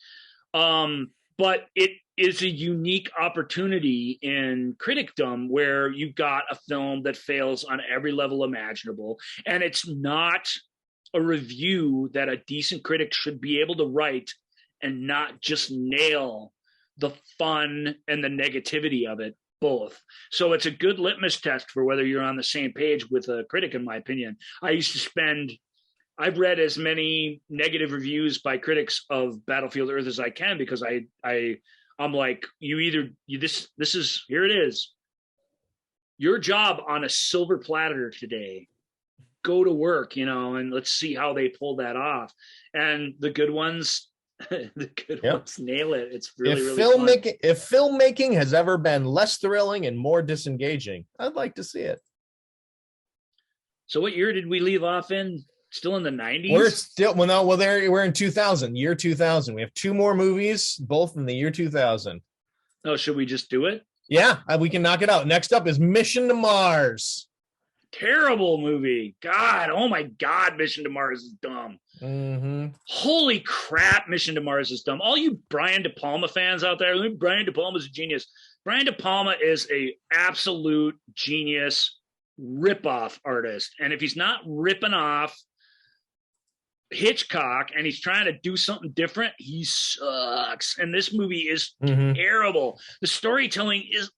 But it is a unique opportunity in criticdom where you've got a film that fails on every level imaginable, and it's not a review that a decent critic should be able to write and not just nail the fun and the negativity of it both. So it's a good litmus test for whether you're on the same page with a critic, in my opinion. I've read as many negative reviews by critics of Battlefield Earth as I can, because I'm like, this is, here it is. Your job on a silver platter today. Go to work, and let's see how they pull that off. And the good ones, ones nail it. It's really fun. If filmmaking has ever been less thrilling and more disengaging, I'd like to see it. So what year did we leave off in? Still in the 90s? We're in 2000, year 2000. We have 2 more movies, both in the year 2000. Oh, should we just do it? Yeah, we can knock it out. Next up is Mission to Mars. Terrible movie. God, oh my God, Mission to Mars is dumb. Mm-hmm. Holy crap, Mission to Mars is dumb. All you Brian De Palma fans out there, Brian De Palma is a genius. Brian De Palma is a absolute genius rip-off artist. And if he's not ripping off Hitchcock and he's trying to do something different, he sucks. And this movie is terrible. The storytelling is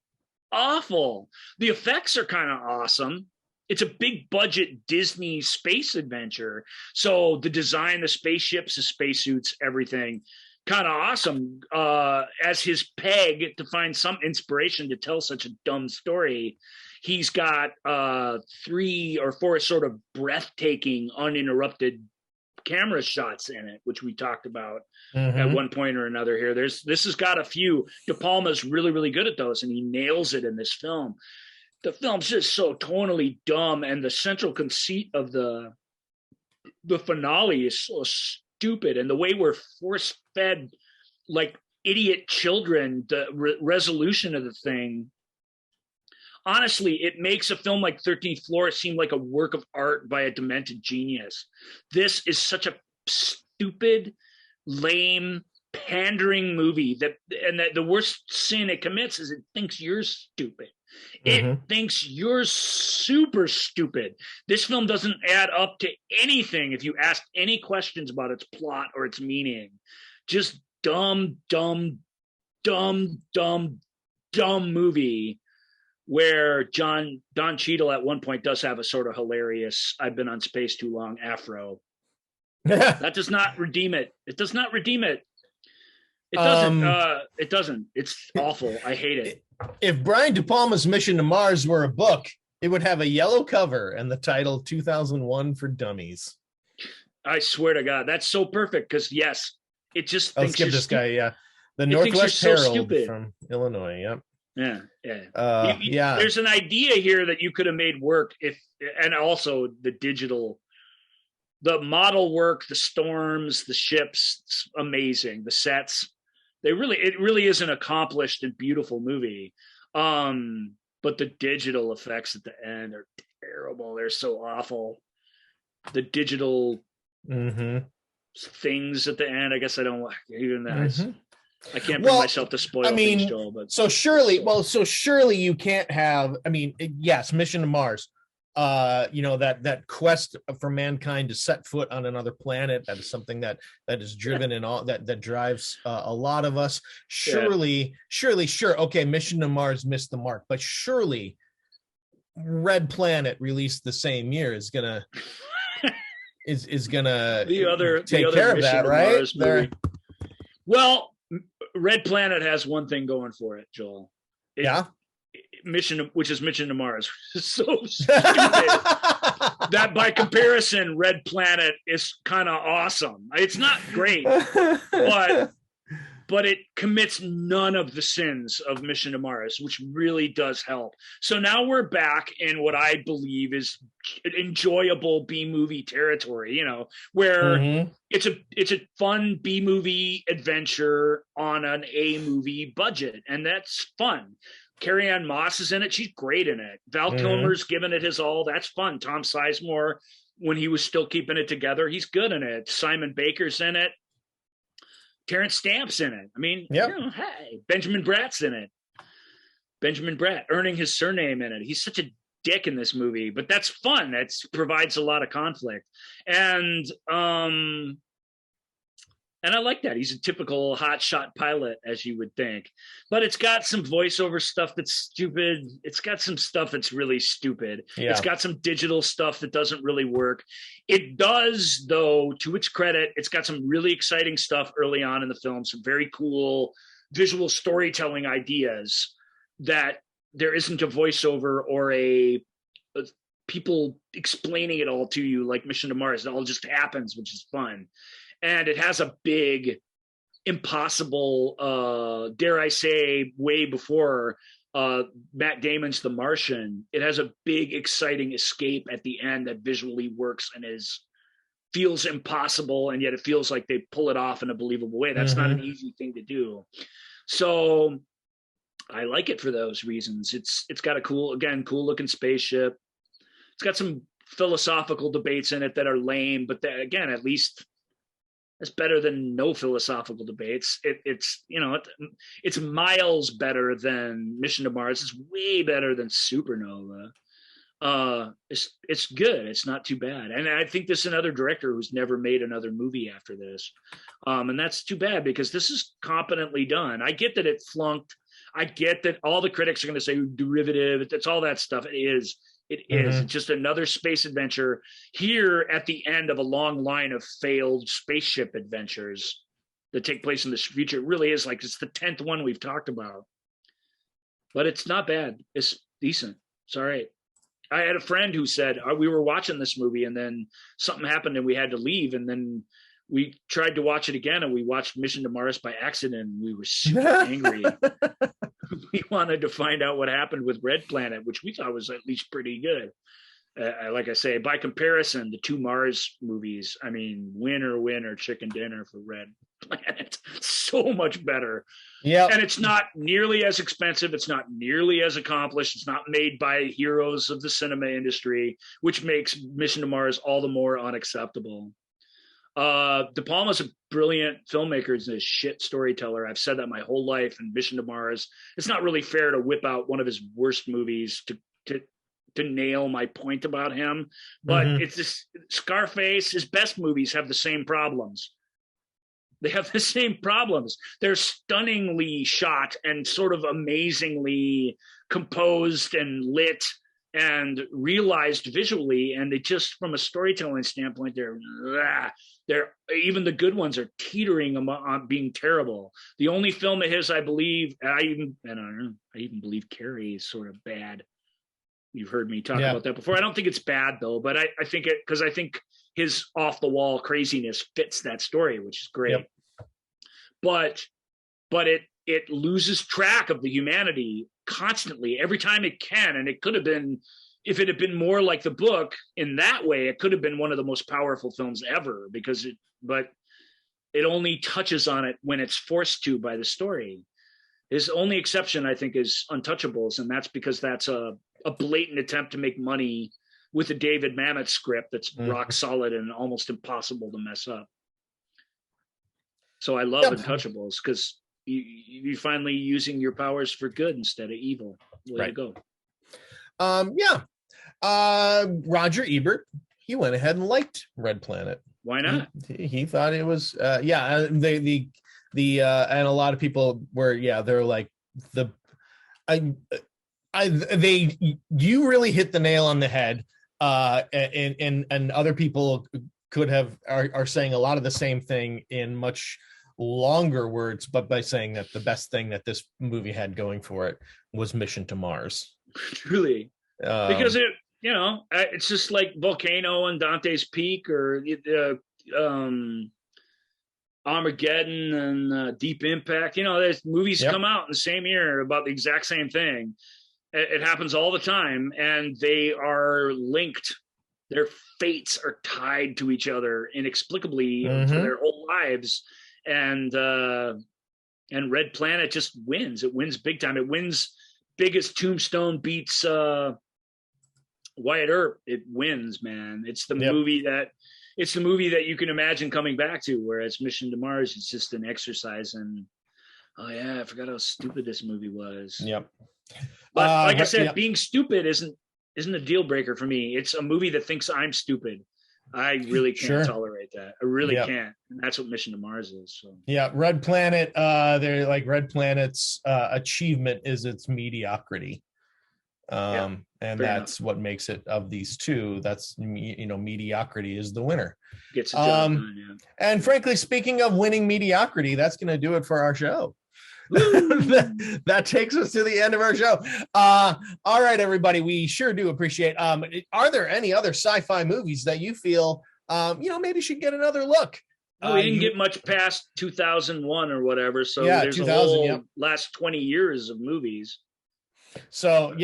awful. The effects are kind of awesome. It's a big budget Disney space adventure. So the design, the spaceships, the spacesuits, everything, kind of awesome. As his peg to find some inspiration to tell such a dumb story, he's got 3 or 4 sort of breathtaking, uninterrupted camera shots in it, which we talked about at one point or another here. This has got a few. De Palma's really, really good at those, and he nails it in this film. The film's just so tonally dumb, and the central conceit of the finale is so stupid, and the way we're force-fed like idiot children the resolution of the thing. Honestly, it makes a film like 13th Floor seem like a work of art by a demented genius. This is such a stupid, lame, pandering movie that the worst sin it commits is it thinks you're stupid. It thinks you're super stupid. This film doesn't add up to anything if you ask any questions about its plot or its meaning. Just dumb movie where Don Cheadle at one point does have a sort of hilarious "I've been on space too long" afro. That does not redeem it. It does not redeem it. It doesn't. It doesn't. It's awful. I hate it. If Brian De Palma's Mission to Mars were a book, it would have a yellow cover and the title 2001 for Dummies. I swear to God, that's so perfect, because yes, it just thinks skip this guy. Yeah, the Northwest Herald from Illinois. Yep. Yeah. There's an idea here that you could have made work and also the model work, the storms, the ships, it's amazing. The sets, it really is an accomplished and beautiful movie. But the digital effects at the end are terrible. They're so awful. The digital things at the end, I guess I don't like even that. I can't bring myself to spoil things, Joel. But so surely you can't have. I mean, yes, Mission to Mars. That quest for mankind to set foot on another planet, that is something that is driven and all that drives a lot of us. Surely, okay, Mission to Mars missed the mark, but surely Red Planet, released the same year, is gonna take care of that, right? Well, Red Planet has one thing going for it, Joel. Mission to Mars is so stupid that by comparison, Red Planet is kind of awesome. It's not great, but but it commits none of the sins of Mission to Mars, which really does help. So now we're back in what I believe is enjoyable B-movie territory, you know, where it's a fun B-movie adventure on an A-movie budget, and that's fun. Carrie-Anne Moss is in it. She's great in it. Val Kilmer's giving it his all. That's fun. Tom Sizemore, when he was still keeping it together, he's good in it. Simon Baker's in it. Terrence Stamp's in it. I mean, you know, hey, Benjamin Bratt's in it. Benjamin Bratt earning his surname in it. He's such a dick in this movie, but that's fun. That provides a lot of conflict. And I like that. He's a typical hotshot pilot, as you would think. But it's got some voiceover stuff that's stupid. It's got some stuff that's really stupid. Yeah. It's got some digital stuff that doesn't really work. It does, though, to its credit, it's got some really exciting stuff early on in the film, some very cool visual storytelling ideas that there isn't a voiceover or a people explaining it all to you like Mission to Mars. It all just happens, which is fun. And it has a big, impossible, dare I say, way before Matt Damon's The Martian, it has a big, exciting escape at the end that visually works and feels impossible, and yet it feels like they pull it off in a believable way. That's not an easy thing to do. So I like it for those reasons. It's got a cool looking spaceship. It's got some philosophical debates in it that are lame, but again, at least it's better than no philosophical debates. It's miles better than Mission to Mars. It's way better than Supernova. It's good. It's not too bad. And I think this is another director who's never made another movie after this. And that's too bad because this is competently done. I get that it flunked. I get that all the critics are going to say derivative. It's all that stuff. It is. It's just another space adventure here at the end of a long line of failed spaceship adventures that take place in the future. It really is like it's the 10th one we've talked about. But it's not bad. It's decent. It's all right. I had a friend who said we were watching this movie and then something happened and we had to leave. And then we tried to watch it again and we watched Mission to Mars by accident. And we were super angry. We wanted to find out what happened with Red Planet, which we thought was at least pretty good. Like I say, by comparison, the two Mars movies, I mean, winner, chicken dinner for Red Planet. So much better. Yeah. And it's not nearly as expensive. It's not nearly as accomplished. It's not made by heroes of the cinema industry, which makes Mission to Mars all the more unacceptable. De Palma's a brilliant filmmaker and a shit storyteller. I've said that my whole life. And Mission to Mars, it's not really fair to whip out one of his worst movies to nail my point about him. But it's this Scarface, his best movies have the same problems. They have the same problems. They're stunningly shot and sort of amazingly composed and lit and realized visually, and they just, from a storytelling standpoint, they're even the good ones are teetering on being terrible. The only film of his, I believe, I even believe Carrie is sort of bad. You've heard me talk about that before. I don't think it's bad though, but I think it because I think his off the wall craziness fits that story, which is great. But it loses track of the humanity constantly every time it can. And it could have been, if it had been more like the book in that way, it could have been one of the most powerful films ever but it only touches on it when it's forced to by the story. His only exception, I think, is Untouchables. And that's because that's a blatant attempt to make money with a David Mamet script that's rock solid and almost impossible to mess up. So I love Untouchables because you finally using your powers for good instead of evil. Way to go. Roger Ebert, he went ahead and liked Red Planet. Why not? He thought it was and a lot of people were they're like you really hit the nail on the head, and other people are saying a lot of the same thing in much longer words, but by saying that the best thing that this movie had going for it was Mission to Mars. Truly, because it's just like Volcano and Dante's Peak, or Armageddon and Deep Impact. You know, there's movies Yep. come out in the same year about the exact same thing. It happens all the time, and they are linked. Their fates are tied to each other inexplicably for their whole lives. And Red Planet just wins. It wins big time. It wins big as Tombstone beats Wyatt Earp. It wins, man. It's the movie that you can imagine coming back to, whereas Mission to Mars is just an exercise in, oh yeah, I forgot how stupid this movie was. Yep. But like I said, being stupid isn't a deal breaker for me. It's a movie that thinks I'm stupid. I really can't tolerate that. I really can't. And that's what Mission to Mars is. So. Yeah, Red Planet, they're like Red Planet's achievement is its mediocrity. And that's what makes it of these two. That's, mediocrity is the winner. Gets the job done, And frankly, speaking of winning mediocrity, that's going to do it for our show. That takes us to the end of our show. All right, everybody, we sure do appreciate. Are there any other sci-fi movies that you feel maybe should get another look? We didn't get much past 2001 or whatever, so there's a whole last 20 years of movies. So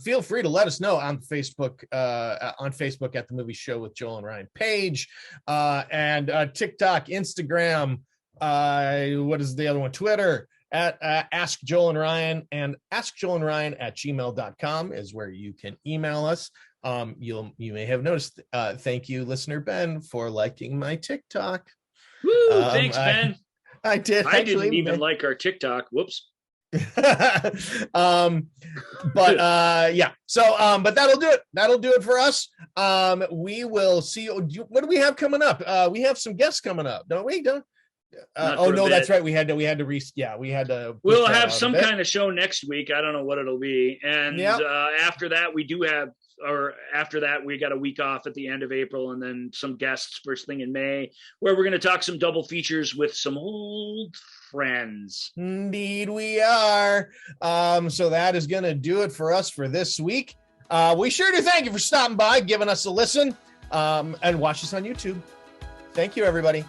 feel free to let us know on Facebook at the Movie Show with Joel and Ryan page, and TikTok, Instagram, what is the other one, Twitter, at Ask Joel and Ryan, and askjoelandryan@gmail.com is where you can email us. You may have noticed, thank you, listener Ben, for liking my TikTok. Woo, thanks, Ben. I did. I didn't even like our TikTok. Whoops. But that'll do it for us. We will see you. What do we have coming up? We have some guests coming up, don't we? That's right. We had to we'll have some kind of show next week. I don't know what it'll be. And after that we got a week off at the end of April, and then some guests first thing in May, where we're going to talk some double features with some old friends. Indeed we are. So that is going to do it for us for this week. We sure do thank you for stopping by, giving us a listen, and watch us on YouTube. Thank you, everybody.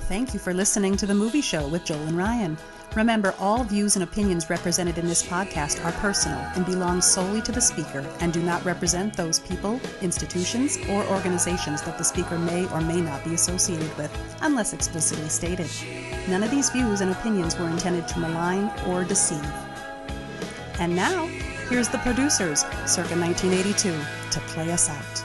Thank you for listening to The Movie Show with Joel and Ryan. Remember, all views and opinions represented in this podcast are personal and belong solely to the speaker and do not represent those people, institutions, or organizations that the speaker may or may not be associated with, unless explicitly stated. None of these views and opinions were intended to malign or deceive. And now, here's the producers, circa 1982, to play us out.